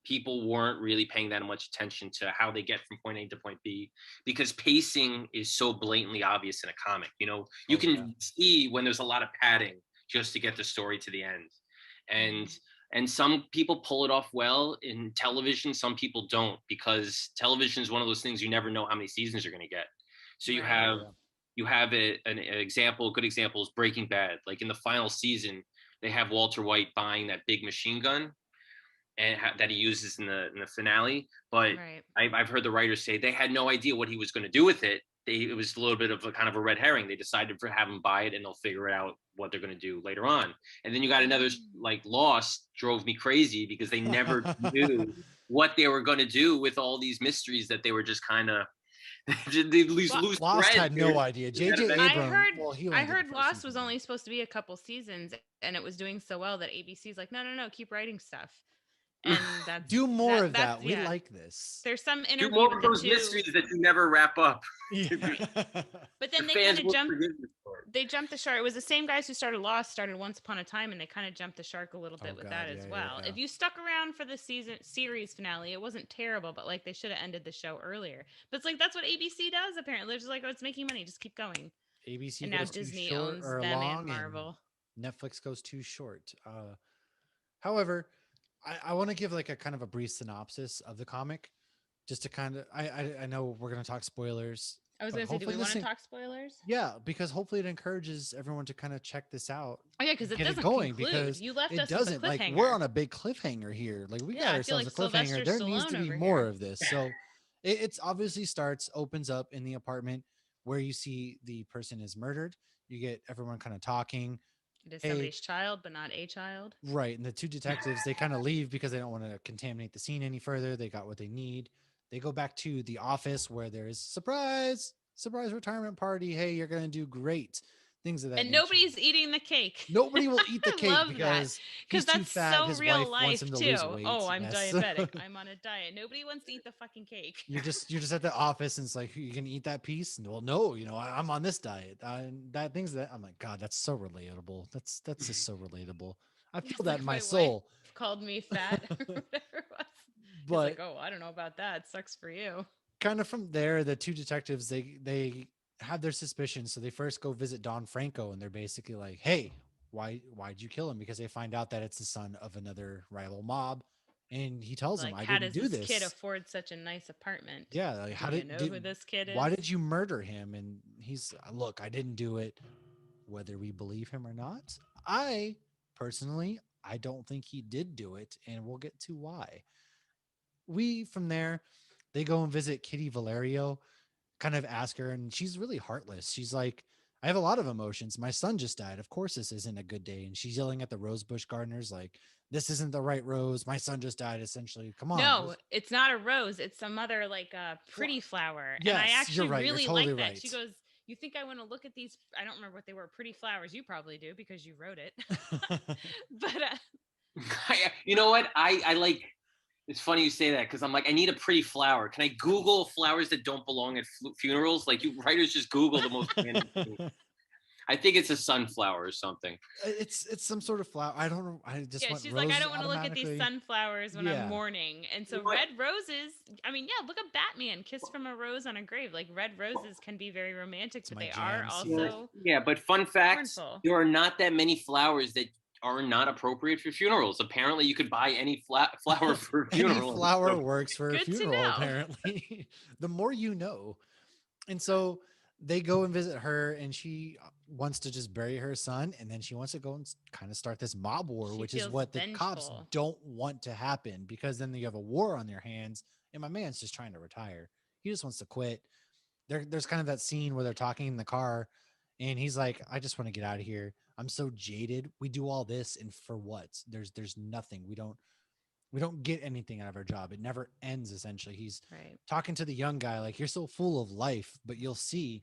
people weren't really paying that much attention to how they get from point A to point B, because pacing is so blatantly obvious in a comic. You know, you
Oh yeah.
can see when there's a lot of padding just to get the story to the end. And
Mhm.
some people pull it off well in television, some people don't, because television is one of those things you never know how many seasons you're going to get. So you
Right.
Oh
have
yeah.
an example, a good example is Breaking Bad. Like in the final season, they have Walter White buying that big machine gun and that he uses in the finale. But
Right.
I've heard the writers say they had no idea what he was going to do with it. It was a little bit of a kind of a red herring. They decided to have him buy it, and they'll figure it out what they're going to do later on. And then you got another,
Mm.
like Lost drove me crazy because they never knew what they were going to do with all these mysteries that they were just kind of they lose
Well,
loose
Lost
threads.
had
They were
no idea.
that
J.J.
event.
I
Abrams,
heard
well, he
I
only did the
heard
first
Lost was
season.
only supposed to be a couple seasons and it was doing so well that ABC's like, no, no, no, keep writing stuff. And
Do more of
that's
that. We
yeah.
like this.
There's some
Do
interview
more
with
of
the
those
two,
mysteries that you never wrap up.
Yeah.
right? But
The
then they kind
fans
of
will
jumped
forgive you for it.
they jumped the shark. It was the same guys who started Lost, started Once Upon a Time, and they kind of jumped the shark a little
Oh
bit with
God,
that as
yeah, yeah,
well.
yeah.
If you stuck around for the series finale, it wasn't terrible, but like they should have ended the show earlier. But it's like that's what ABC does apparently. They're just like, oh, it's making money, just keep going.
ABC
And now
goes too
Disney
short
owns
or
them and
long, and
Marvel.
Netflix goes too short. However, I want to give like a kind of a brief synopsis of the comic, just to kind of I know we're gonna talk spoilers,
I was
but
gonna say, do we
hopefully
want
this
to
thing,
talk spoilers?
yeah, because hopefully it encourages everyone to kind of check this out,
Oh yeah, because it
get it
doesn't
going,
conclude.
because
You left
it
us with a
doesn't, like, we're
cliffhanger.
on a big cliffhanger here. Like we
Yeah,
got
I feel
ourselves
like
a cliffhanger.
Sylvester
There needs to
Stallone
be
over
more
here.
of this. So it's obviously opens up in the apartment where you see the person is murdered. You get everyone kind of talking.
It is
Hey,
somebody's child, but not a child.
right. And the two detectives, they kind of leave because they don't want to contaminate the scene any further. They got what they need. They go back to the office where there's surprise retirement party. Hey, you're going to do great. Things of that
And
nature.
nobody's eating the cake.
Nobody will eat the
I
cake
love that
because
because
he's too
that's
fat.
so
His
real
wife wants him
life
to
too.
lose weight.
Oh, I'm
Yes.
diabetic. I'm on a diet. Nobody wants to eat the fucking cake.
You're just at the office and it's like, you can eat that piece. And well, no, I'm on this diet. And that things that I'm like, God, that's so relatable. That's just so relatable. I feel
It's
that
like
in my
my wife
soul.
called me fat or whatever it was. He's like,
But
oh, I don't know about that. Sucks for you.
kind of from there, the two detectives, they have their suspicions. So they first go visit Don Franco, and they're basically like, "Hey, why'd you kill him?" Because they find out that it's the son of another rival mob, and he tells them,
Like,
"I
how
didn't
does
do
this kid
this."
afford such a nice apartment?
Yeah, like
Do
how
you
did
know who
did
this kid
why
is?
did you murder him? And he's, look, I didn't do it. Whether we believe him or not, I personally, I don't think he did do it, and we'll get to why. We from there, they go and visit Kitty Valerio, kind of ask her, and she's really heartless. She's like, I have a lot of emotions. My son just died. Of course, this isn't a good day. And she's yelling at the rosebush gardeners, like, this isn't the right rose. My son just died, essentially. Come on.
No, it's not a rose. It's some other like
Fla-
pretty flower. And I
yes, you're
actually
right. You're
really
totally
like that.
right.
She goes, you think I want to look at these? I don't remember what they were. Pretty flowers. You probably do because you wrote it. But
You know what? I like. It's funny you say that because I'm like, I need a pretty flower. Can I Google flowers that don't belong at funerals? Like you writers just Google the most random thing. I think it's a sunflower or something.
It's some sort of flower. I don't know. I just
yeah,
went
she's like, I
roses
don't want to look at these
automatically.
sunflowers when I'm
Yeah.
mourning. And
You
so
know what?
red roses, I mean, yeah, look at Batman, Kiss from a Rose on a Grave. Like red roses can be very romantic,
It's
but
my
they are
jam. See.
Yeah,
also
yeah, but fun facts:
mournful.
there are not that many flowers that are not appropriate for funerals. Apparently, you could buy any flower for a
Any
funeral.
flower works for a
Good to
funeral,
know.
apparently. The more you know. And so they go and visit her, and she wants to just bury her son. And then she wants to go and kind of start this mob war,
She
which is
feels
what the cops
vengeful.
don't want to happen, because then you have a war on their hands. And my man's just trying to retire. He just wants to quit. There's kind of that scene where they're talking in the car, and he's like, I just want to get out of here. I'm so jaded. We do all this, and for what? There's nothing. We don't get anything out of our job. It never ends. Essentially, he's
Right.
talking to the young guy like, you're so full of life, but you'll see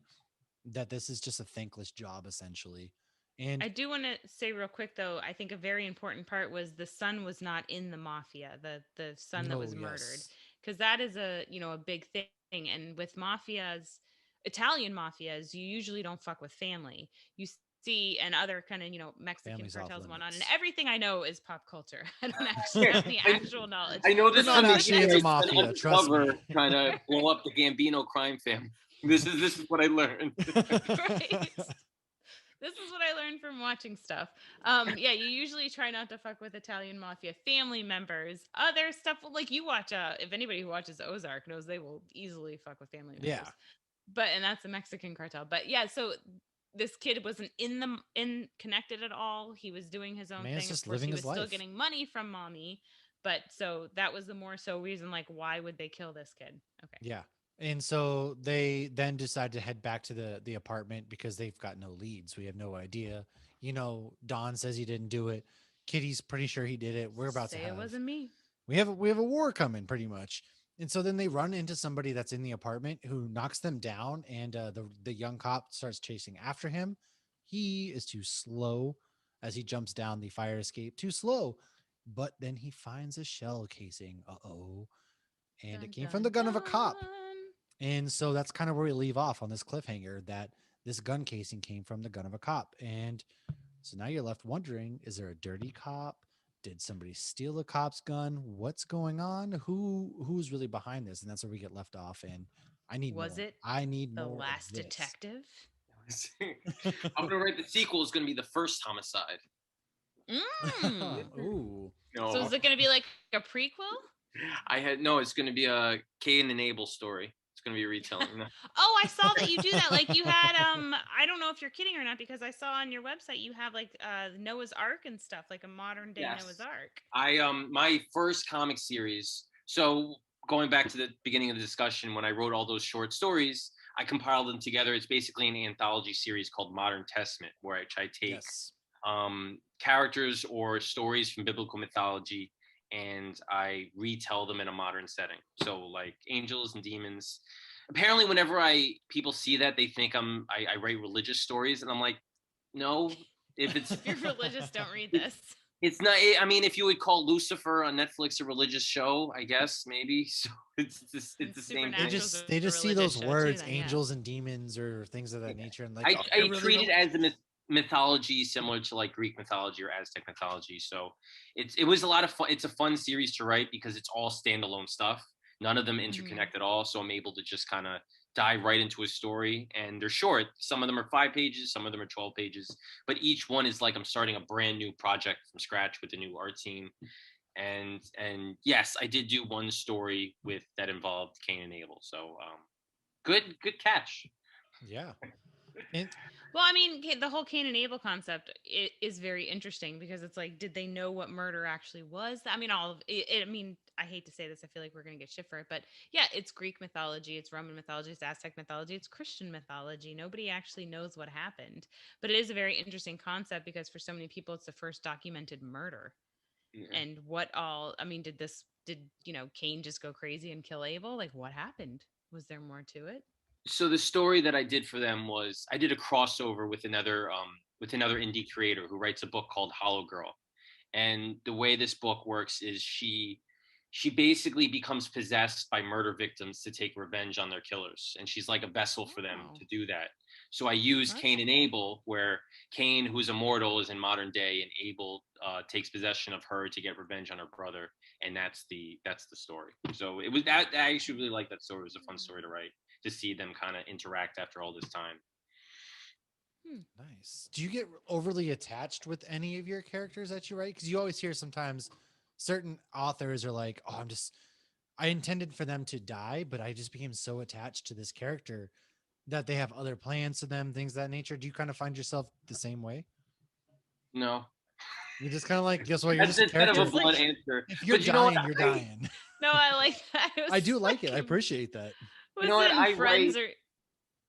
that this is just a thankless job, essentially. And
I do want to say real quick though, I think a very important part was the son was not in the mafia, the son that
no,
was murdered,
yes,
because that is a, a big thing. And with mafias, Italian mafias, you usually don't fuck with family. You see, and other kind of, Mexican
Families off
cartels and whatnot. And
limits.
everything I know is pop culture. I don't actually have any actual knowledge.
I know
You're
this
not
from the
actually
years
into
I spent
mafia, trust me.
undercover trying to blow up the Gambino crime family. This is what I learned.
Right. This is what I learned from watching stuff. Yeah, you usually try not to fuck with Italian mafia family members. Other stuff, like you watch, if anybody who watches Ozark knows, they will easily fuck with family members.
Yeah.
And that's the Mexican cartel. But yeah, so this kid wasn't in connected at all. He was doing his own
Man's
thing.
just
Of course,
living
he
his
was still
life.
getting money from mommy. But so that was the more so reason, like, why would they kill this kid? Okay.
Yeah. And so they then decide to head back to the apartment because they've got no leads. We have no idea. Don says he didn't do it. Kitty's pretty sure he did it. We're about
Say
to have
it wasn't me.
we have a war coming pretty much. And so then they run into somebody that's in the apartment who knocks them down, and the young cop starts chasing after him. He is too slow as he jumps down the fire escape. Too slow. But then he finds a shell casing. Uh-oh. And it
Dun,
came from the
dun,
gun of a cop.
dun.
And so that's kind of where we leave off on this cliffhanger, that this gun casing came from the gun of a cop. And so now you're left wondering, is there a dirty cop? Did somebody steal a cop's gun? What's going on? Who's really behind this? And that's where we get left off. And I need
Was
more.
it
I need
The
more.
Last
of this.
Detective?
I'm gonna write the sequel. Is gonna be the first homicide.
Mm.
Ooh.
No,
So is it going to be like a prequel?
It's gonna be a Cain and Abel story. It's gonna be a retelling.
Oh, I saw that you do that. Like you had I don't know if you're kidding or not, because I saw on your website you have like Noah's Ark and stuff, like a modern day
Yes.
Noah's Ark.
My first comic series. So going back to the beginning of the discussion, when I wrote all those short stories, I compiled them together. It's basically an anthology series called Modern Testament, where I take
Yes.
characters or stories from biblical mythology, and I retell them in a modern setting. So like angels and demons. Apparently, whenever people see that, they think I write religious stories, and I'm like, no. If
you're religious, don't read this.
It's not. I mean, if you would call Lucifer on Netflix a religious show, I guess maybe. So it's the same thing.
They just see those words, angels and demons, or things of that nature, and like
I really treat it as a mythology similar to like Greek mythology or Aztec mythology. So it was a lot of fun. It's a fun series to write because it's all standalone stuff. None of them interconnect at all. So I'm able to just kind of dive right into a story, and they're short. Some of them are 5 pages, some of them are 12 pages, but each one is like I'm starting a brand new project from scratch with a new art team. And yes, I did do one story that involved Cain and Abel. So good catch.
Yeah.
Well, I mean, the whole Cain and Abel concept is very interesting, because it's like, did they know what murder actually was? I mean, all of it. I mean, I hate to say this, I feel like we're going to get shit for it, but yeah, it's Greek mythology, it's Roman mythology, it's Aztec mythology, it's Christian mythology. Nobody actually knows what happened, but it is a very interesting concept, because for so many people, it's the first documented murder. Yeah. And what all? I mean, did Cain just go crazy and kill Abel? Like, what happened? Was there more to it?
So the story that I did for them was I did a crossover with another indie creator who writes a book called Hollow Girl. And the way this book works is she basically becomes possessed by murder victims to take revenge on their killers, and she's like a vessel for them to do that. So I use Cain and Abel, where Cain, who's immortal, is in modern day, and Abel takes possession of her to get revenge on her brother, and that's the story. So it was that I actually really liked that story. It was a fun story to write, to see them kind of interact after all this time.
Nice. Do you get overly attached with any of your characters that you write? Because you always hear sometimes certain authors are like, oh, I intended for them to die, but I just became so attached to this character that they have other plans to them, things of that nature. Do you kind of find yourself the same way?
No.
You're just kind of like, guess what? You're just a
kind
character.
of a blunt answer.
If you're dying, you're dying.
No, I like that.
I do like it. I appreciate that.
You know what?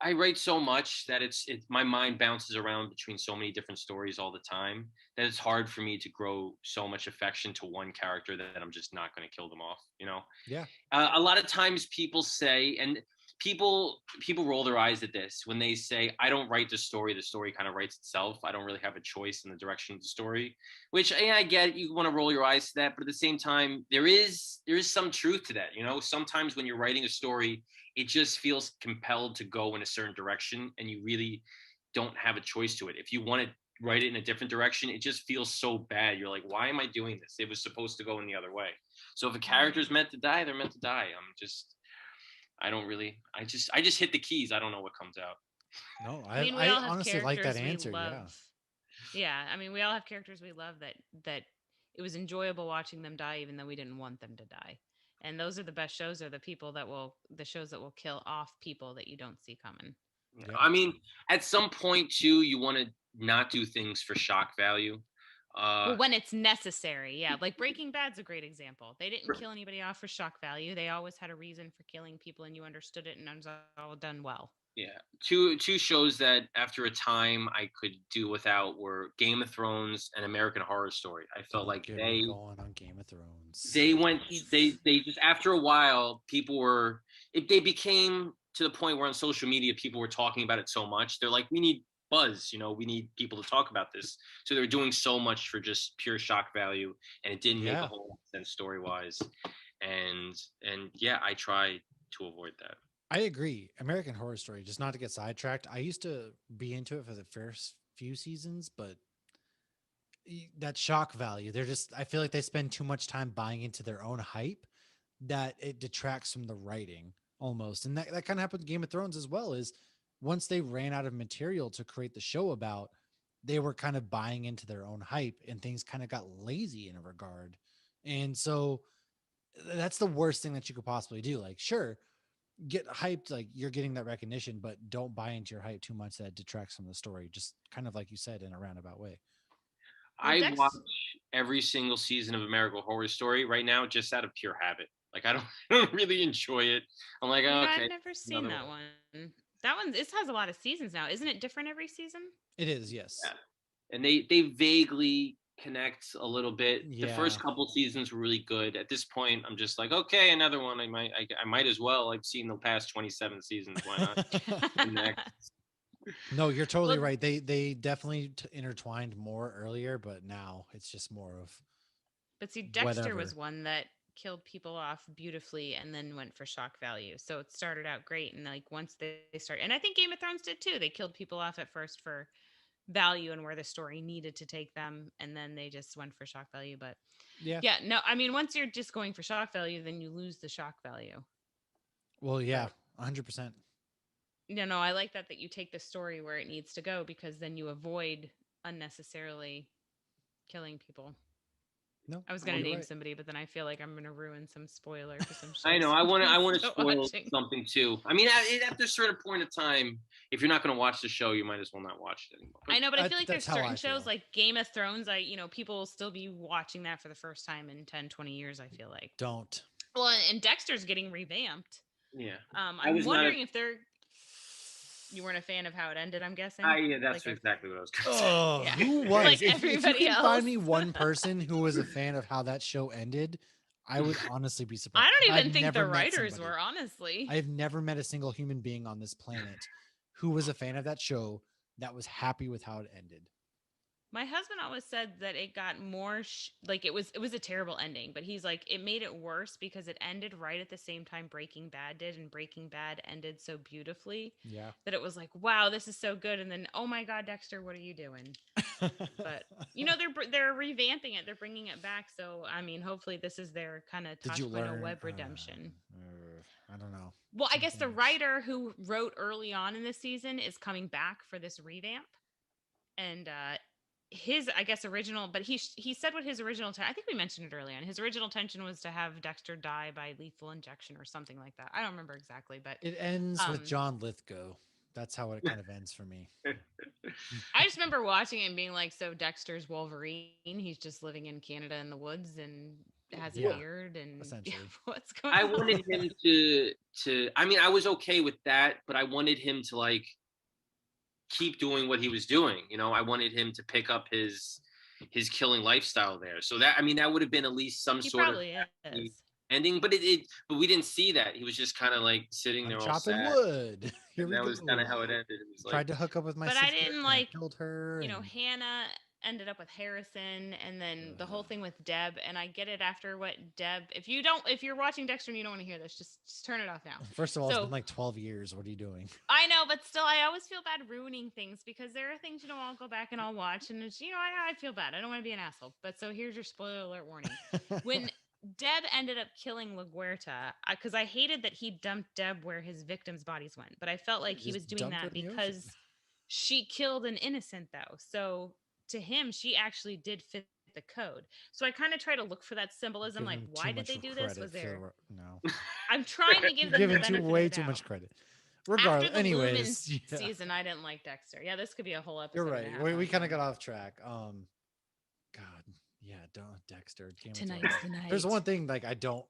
I write so much that my mind bounces around between so many different stories all the time that it's hard for me to grow so much affection to one character that I'm just not going to kill them off.
Yeah.
A lot of times people say, and people roll their eyes at this when they say, I don't write the story kind of writes itself. I don't really have a choice in the direction of the story, which I get. You want to roll your eyes to that, but at the same time, there is some truth to that. Sometimes when you're writing a story, it just feels compelled to go in a certain direction, and you really don't have a choice to it. If you want to write it in a different direction, it just feels so bad. You're like, why am I doing this? It was supposed to go in the other way. So if a character's meant to die, they're meant to die. I just hit the keys. I don't know what comes out.
No,
I mean, we
I
all have
honestly like that
characters we
answer. Yeah.
love. Yeah, I mean, we all have characters we love that it was enjoyable watching them die, even though we didn't want them to die. And those are the best shows, are the shows that will kill off people that you don't see coming.
Yeah.
Yep.
I mean, at some point too, you want to not do things for shock value.
Well, when it's necessary, yeah. Like Breaking Bad's a great example. They didn't kill anybody off for shock value. They always had a reason for killing people, and you understood it, and it was all done well.
Yeah, two shows that after a time I could do without were Game of Thrones and American Horror Story. I felt
Don't
like
get me going on Game of Thrones.
they just after a while people were if they became to the point where on social media people were talking about it so much. They're like, we need buzz, we need people to talk about this. So they were doing so much for just pure shock value, and it didn't make a whole lot of sense story wise. And yeah, I try to avoid that.
I agree. American Horror Story, just not to get sidetracked. I used to be into it for the first few seasons, but that shock value, I feel like they spend too much time buying into their own hype that it detracts from the writing almost. And that kind of happened with Game of Thrones as well, is once they ran out of material to create the show about, they were kind of buying into their own hype and things kind of got lazy in a regard. And so that's the worst thing that you could possibly do. Like, sure, get hyped, like you're getting that recognition, but don't buy into your hype too much that detracts from the story. Just kind of like you said, in a roundabout way.
I watch every single season of American Horror Story right now just out of pure habit. Like I don't really enjoy it. I'm like, okay.
I've never seen that one. That one, this has a lot of seasons now. Isn't it different every season?
It is, yes. Yeah.
And they vaguely connect a little bit. Yeah. The first couple seasons were really good. At this point, I'm just like, okay, another one. I might as well. I've seen the past 27 seasons. Why not? Next.
No, you're totally right. They definitely intertwined more earlier, but now it's just more of.
But see, Dexter was one that killed people off beautifully and then went for shock value. So it started out great, and like once they started, and I think Game of Thrones did too. They killed people off at first for value and where the story needed to take them, and then they just went for shock value. But yeah, no, I mean, once you're just going for shock value, then you lose the shock value.
Well, yeah, 100%.
No, I like that you take the story where it needs to go, because then you avoid unnecessarily killing people.
No,
I was going to name somebody, but then I feel like I'm going to ruin some spoiler for some shows.
I know. I want to spoil something too. I mean, at a certain point of time, if you're not going to watch the show, you might as well not watch it anymore.
I know, but I feel like there's certain shows like Game of Thrones. People will still be watching that for the first time in 10, 20 years, I feel like.
Don't.
Well, and Dexter's getting revamped.
Yeah.
I'm wondering if they're... You weren't a fan of how it ended, I'm guessing?
Yeah, that's exactly what I was going to say.
Oh, yeah. Who was?
Like everybody else.
Find me one person who was a fan of how that show ended, I would honestly be surprised.
I don't even think the writers were, honestly.
I've never met a single human being on this planet who was a fan of that show that was happy with how it ended.
My husband always said that it got more it was a terrible ending, but he's like, it made it worse because it ended right at the same time Breaking Bad did, and Breaking Bad ended so beautifully.
Yeah.
That it was like, wow, this is so good, and then, oh my God, Dexter, what are you doing? But they're revamping it, they're bringing it back. So I mean, hopefully this is their kind of Tosh.0 web redemption.
I don't know.
Well, I guess the writer who wrote early on in this season is coming back for this revamp, and his, I guess, original, but he said what his original, I think we mentioned it early on. His original intention was to have Dexter die by lethal injection or something like that. I don't remember exactly, but
it ends with John Lithgow. That's how it kind of ends for me.
I just remember watching it and being like, so Dexter's Wolverine. He's just living in Canada in the woods and has a beard and
essentially.
What's going on?
I wanted him to. I mean, I was okay with that, but I wanted him to like keep doing what he was doing. I wanted him to pick up his killing lifestyle there. So that, I mean, that would have been at least some sort of ending, but but we didn't see that. He was just kind of like sitting there
chopping
all sad.
Wood.
That was kind of how it ended. It was
tried to hook up with my
sister, but I didn't like
killed her.
Hannah ended up with Harrison, and then the whole thing with Deb. And I get it after what Deb. If you're watching Dexter and you don't want to hear this, just turn it off now.
First of all, it's been
So
like 12 years. What are you doing?
I know, but still, I always feel bad ruining things because there are things I'll go back and I'll watch, and it's I feel bad. I don't want to be an asshole, but so here's your spoiler alert warning. When Deb ended up killing LaGuerta, because I hated that he dumped Deb where his victims' bodies went, but I felt like he
Just
was doing
dumped her
that
in the ocean.
because she killed an innocent, though. So to him, she actually did fit the code. So I kind of try to look for that symbolism. Like,
Giving
why
too
did they
much
do this?
credit
Was there?
for no.
I'm trying to give
You're
them the
giving
benefit
way
of the
too
doubt.
much credit.
After
Regardless,
the Lumen
anyways, yeah.
season, I didn't like Dexter. Yeah, this could be a whole episode.
You're
and a
right.
half
We
on
kind of
him.
got off track. God, yeah, don't Dexter. Game of
Tonight's
Thrones.
the night.
There's one thing like I don't.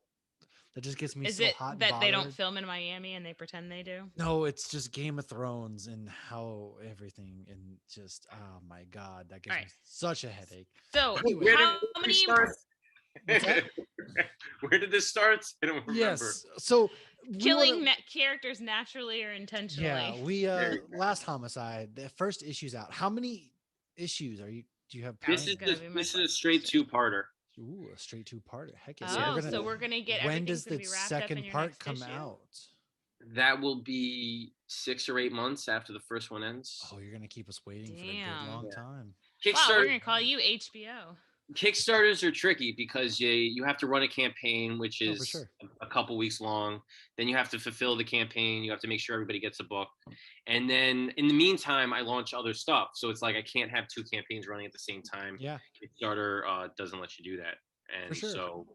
That just gets me
Is
so
it
hot and
that they don't
bothered.
film in Miami and they pretend they do?
No, it's just Game of Thrones and how everything and just oh my god, that gives me
Alright.
such a headache.
So
Where
how
did
many?
this start?
What's that?
Where did this start? I don't remember.
Yes. So we
Killing
wanna-
characters naturally or intentionally?
Yeah, we Last Homicide. The first issue's out. How many issues are you? Do you have?
This
This
is
is
gonna be my
a straight two-parter.
Ooh, a straight two-parter. Heck yeah!
Oh,
we're
so we're gonna get
When
everything's
does
gonna
the
be wrapped up in
second
your
part
next
come
issue?
out?
That will be 6 or 8 months after the first one ends.
Oh, you're gonna keep us waiting for a
Damn.
good long
Yeah.
time.
Wow, we're
Kickstarter,
gonna call you HBO.
Kickstarters are tricky because you have to run a campaign, which
Oh, for
is
sure.
a couple weeks long. Then you have to fulfill the campaign. You have to make sure everybody gets a book. And then in the meantime, I launch other stuff. So it's like I can't have 2 campaigns running at the same time.
Yeah,
Kickstarter doesn't let you do that. And
sure.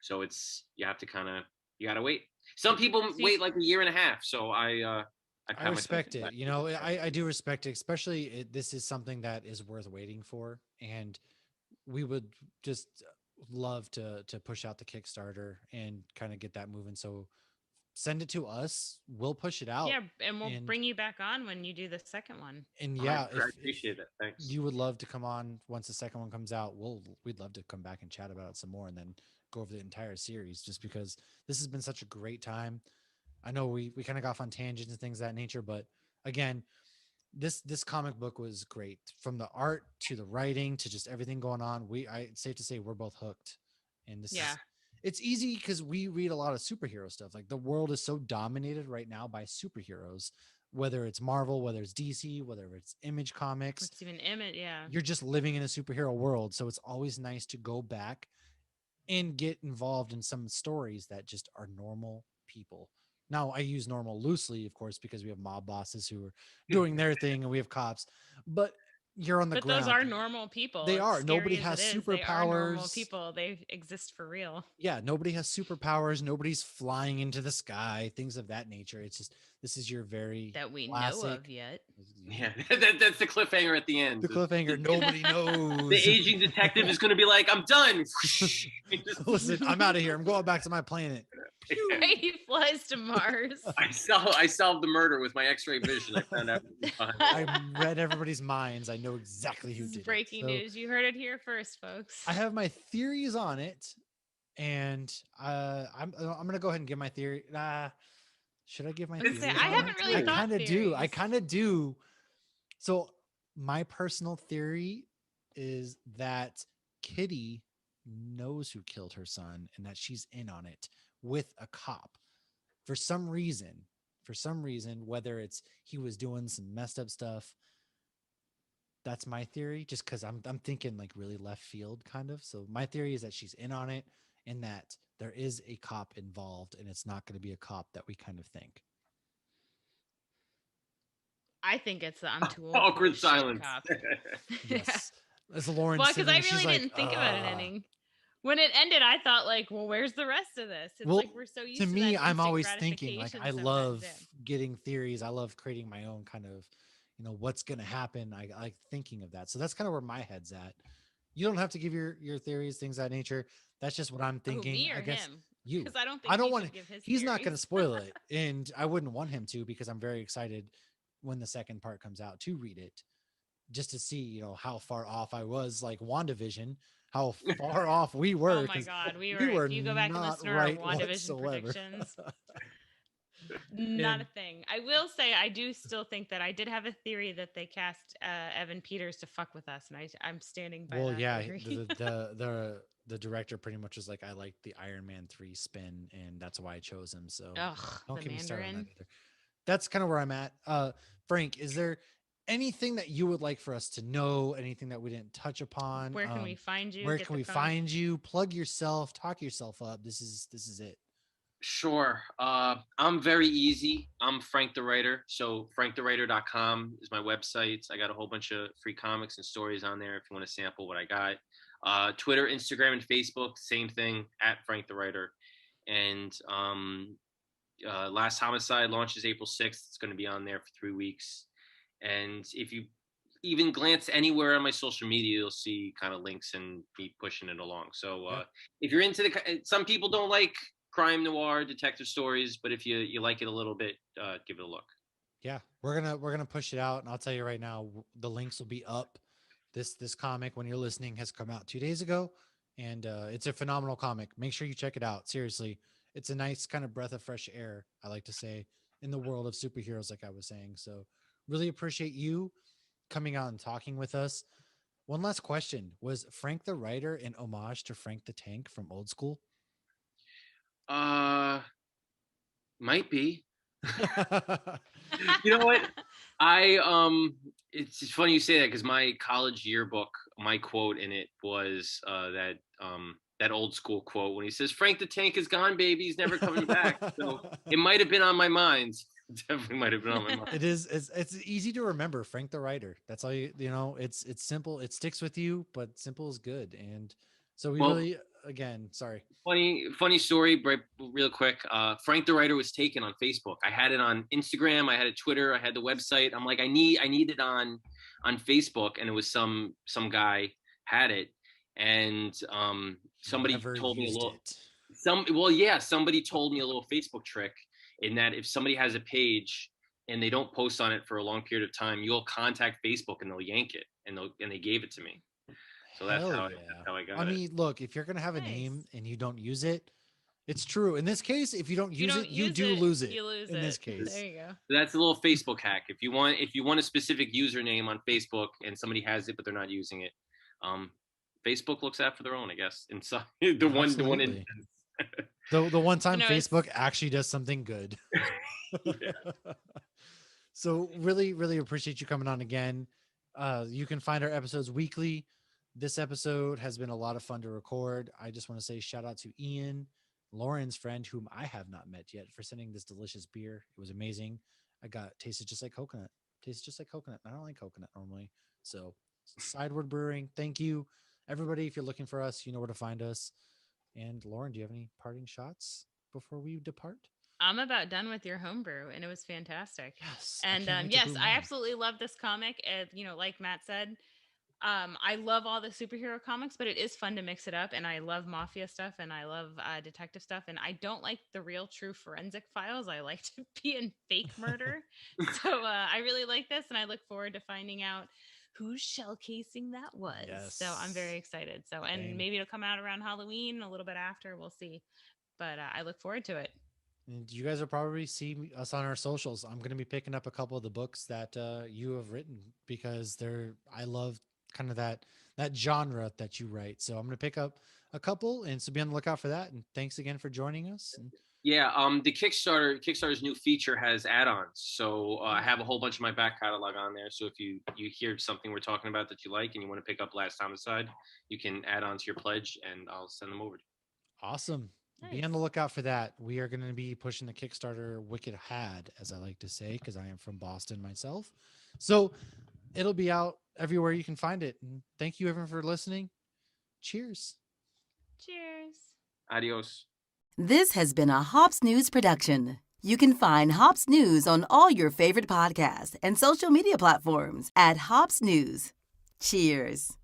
so it's you have to you gotta wait. Some people
So
wait like a year and a half. So I
I respect it. You know, I do respect it, especially this is something that is worth waiting for, and we would just love to push out the Kickstarter and kind of get that moving. So send it to us. We'll push it out.
Yeah, and we'll
and-
bring you back on when you do the second one.
And
I
yeah,
appreciate that. Thanks.
you would love to come on once the second one comes out, we'd love to come back and chat about it some more and then go over the entire series, just because this has been such a great time. I know we kind of got off on tangents and things of that nature, but again, this comic book was great, from the art to the writing to just everything going on. It's safe to say we're both hooked. And it's easy because we read a lot of superhero stuff. Like the world is so dominated right now by superheroes, whether it's Marvel, whether it's DC, whether it's Image Comics.
It's even Image, yeah.
You're just living in a superhero world. So it's always nice to go back and get involved in some stories that just are normal people. Now, I use normal loosely, of course, because we have mob bosses who are doing their thing and we have cops, but you're on the ground.
But those are normal people.
They are.
Scary
Nobody
as
has
it is,
superpowers.
They are normal people. They exist for real.
Yeah, nobody has superpowers. Nobody's flying into the sky, things of that nature. It's just, this is your very
that we
classic,
know of yet.
Yeah, that's the cliffhanger at the end.
The cliffhanger, nobody knows.
The aging detective is going to be like, "I'm done."
Listen, I'm out of here. I'm going back to my planet.
He flies to Mars.
I solved the murder with my X-ray vision. I found out.
I read everybody's minds. I know exactly who
This is
did
breaking
it. So
news. You heard it here first, folks.
I have my theories on it, and I'm gonna go ahead and give my theory. Should I give my theories?
I haven't really
I
thought
kind of do. I
theories.
kind of do. So my personal theory is that Kitty knows who killed her son and that she's in on it with a cop for some reason, whether it's he was doing some messed up stuff. That's my theory, just because I'm thinking like really left field kind of. So my theory is that she's in on it and that there is a cop involved, and it's not going to be a cop that we kind of think.
I think it's the I'm too old.
Awkward silence.
Cop.
Yes. As Lauren,
Well, because I
she's
really didn't think about an ending. When it ended, I thought like, well, where's the rest of this? It's like we're so used
to me,
that
I'm
instant
always thinking like I
gratification
love
sometimes,
getting theories. I love creating my own kind of, what's going to happen. I like thinking of that. So that's kind of where my head's at. You don't have to give your theories, things of that nature. That's just what I'm thinking.
Me or
I guess
him?
you.
Because I don't want to give his
he's not going to
theories.
spoil it. And I wouldn't want him to, because I'm very excited when the second part comes out to read it, just to see, how far off I was, like WandaVision, how far off we were.
Oh my God, we were.
We were
if you go back and
not
listen to
right
our WandaVision
whatsoever.
predictions, Not a
And
thing. I will say I do still think that I did have a theory that they cast Evan Peters to fuck with us, and I'm standing by
well,
that
yeah,
theory.
the director pretty much was like, I like the Iron Man 3 spin, and that's why I chose him. So
Ugh,
don't
the
get me started on that
Mandarin.
either. That's kind of where I'm at. Frank, is there anything that you would like for us to know? Anything that we didn't touch upon?
Where can we find you?
Where
Get
can
the
we
phone.
find you? Plug yourself, talk yourself up. This is it.
Sure. I'm very easy. I'm Frank the Writer. So franktherewriter.com is my website. I got a whole bunch of free comics and stories on there if you want to sample what I got. Twitter, Instagram, and Facebook, same thing, at Frank the Writer. And Last Homicide launches April 6th. It's going to be on there for 3 weeks. And if you even glance anywhere on my social media, you'll see kind of links and me pushing it along. So
Yeah.
if you're into some people don't like crime noir detective stories, but if you like it a little bit, give it a look.
Yeah, we're gonna push it out, and I'll tell you right now, the links will be up. This comic, when you're listening, has come out 2 days ago, and it's a phenomenal comic. Make sure you check it out. Seriously, it's a nice kind of breath of fresh air, I like to say, in the world of superheroes, like I was saying. So, really appreciate you coming out and talking with us. One last question: was Frank the Writer an homage to Frank the Tank from Old School?
Uh, might be. You know what? It's funny you say that because my college yearbook, my quote in it was that old school quote when he says, "Frank the Tank is gone, baby. He's never coming back." So it might have been on my mind. Definitely might have been on my mind.
It is. It's easy to remember. Frank the Writer. That's all you know. It's simple. It sticks with you, but simple is good. And so we
Well,
really, again, sorry.
funny story, right, real quick. Frank the Writer was taken on Facebook. I had it on Instagram. I had it Twitter. I had the website. I'm like, I need it on Facebook, and it was some guy had it, and somebody
Never
told me a
used
little
it.
somebody told me a little Facebook trick in that if somebody has a page and they don't post on it for a long period of time, you'll contact Facebook and they'll yank it, and they gave it to me. So
Hell
that's
yeah.
how I
I
got it.
mean, look, if you're gonna have a
Nice.
name and you don't use it, it's true. In this case, if you don't
If you
use
don't
it, you
use
do
it,
lose it.
you lose
In this
it.
case,
There you go.
That's a little Facebook hack. If you want a specific username on Facebook and somebody has it but they're not using it, um, Facebook looks out for their own, I guess. And so the one
absolutely.
instance.
The one time
It's
Facebook actually does something good.
Yeah.
So really appreciate you coming on again. You can find our episodes weekly. This episode has been a lot of fun to record. I just want to say shout out to Ian, Lauren's friend, whom I have not met yet, for sending this delicious beer. It was amazing. I got tasted just like coconut. Tastes just like coconut. I don't like coconut normally. So Sideward Brewing, thank you. Everybody, if you're looking for us, you know where to find us. And Lauren, do you have any parting shots before we depart?
I'm about done with your homebrew, and it was fantastic.
Yes. I
And
can't wait to
yes,
brew
I
mine.
absolutely love this comic. Like Matt said, I love all the superhero comics, but it is fun to mix it up. And I love mafia stuff, and I love detective stuff. And I don't like the real, true forensic files. I like to be in fake murder. So I really like this, and I look forward to finding out whose shell casing that was. So I'm very
Yes.
excited. So, and
Same.
maybe it'll come out around Halloween, a little bit after. We'll see. But I look forward to it.
And you guys will probably see us on our socials. I'm going to be picking up a couple of the books that you have written because I love kind of that genre that you write. So I'm going to pick up a couple, and so be on the lookout for that. And thanks again for joining us. And
Yeah, the Kickstarter's new feature has add-ons. So I have a whole bunch of my back catalog on there. So if you hear something we're talking about that you like and you want to pick up Last Homicide, you can add on to your pledge, and I'll send them over to you.
awesome. Be on
Nice.
the lookout for that. We are going to be pushing the Kickstarter Wicked Had, as I like to say, because I am from Boston myself. So it'll be out everywhere you can find it. And thank you everyone for listening. Cheers.
Cheers.
Adios.
This has been a Hops News production. You can find Hops News on all your favorite podcasts and social media platforms at Hops News. Cheers.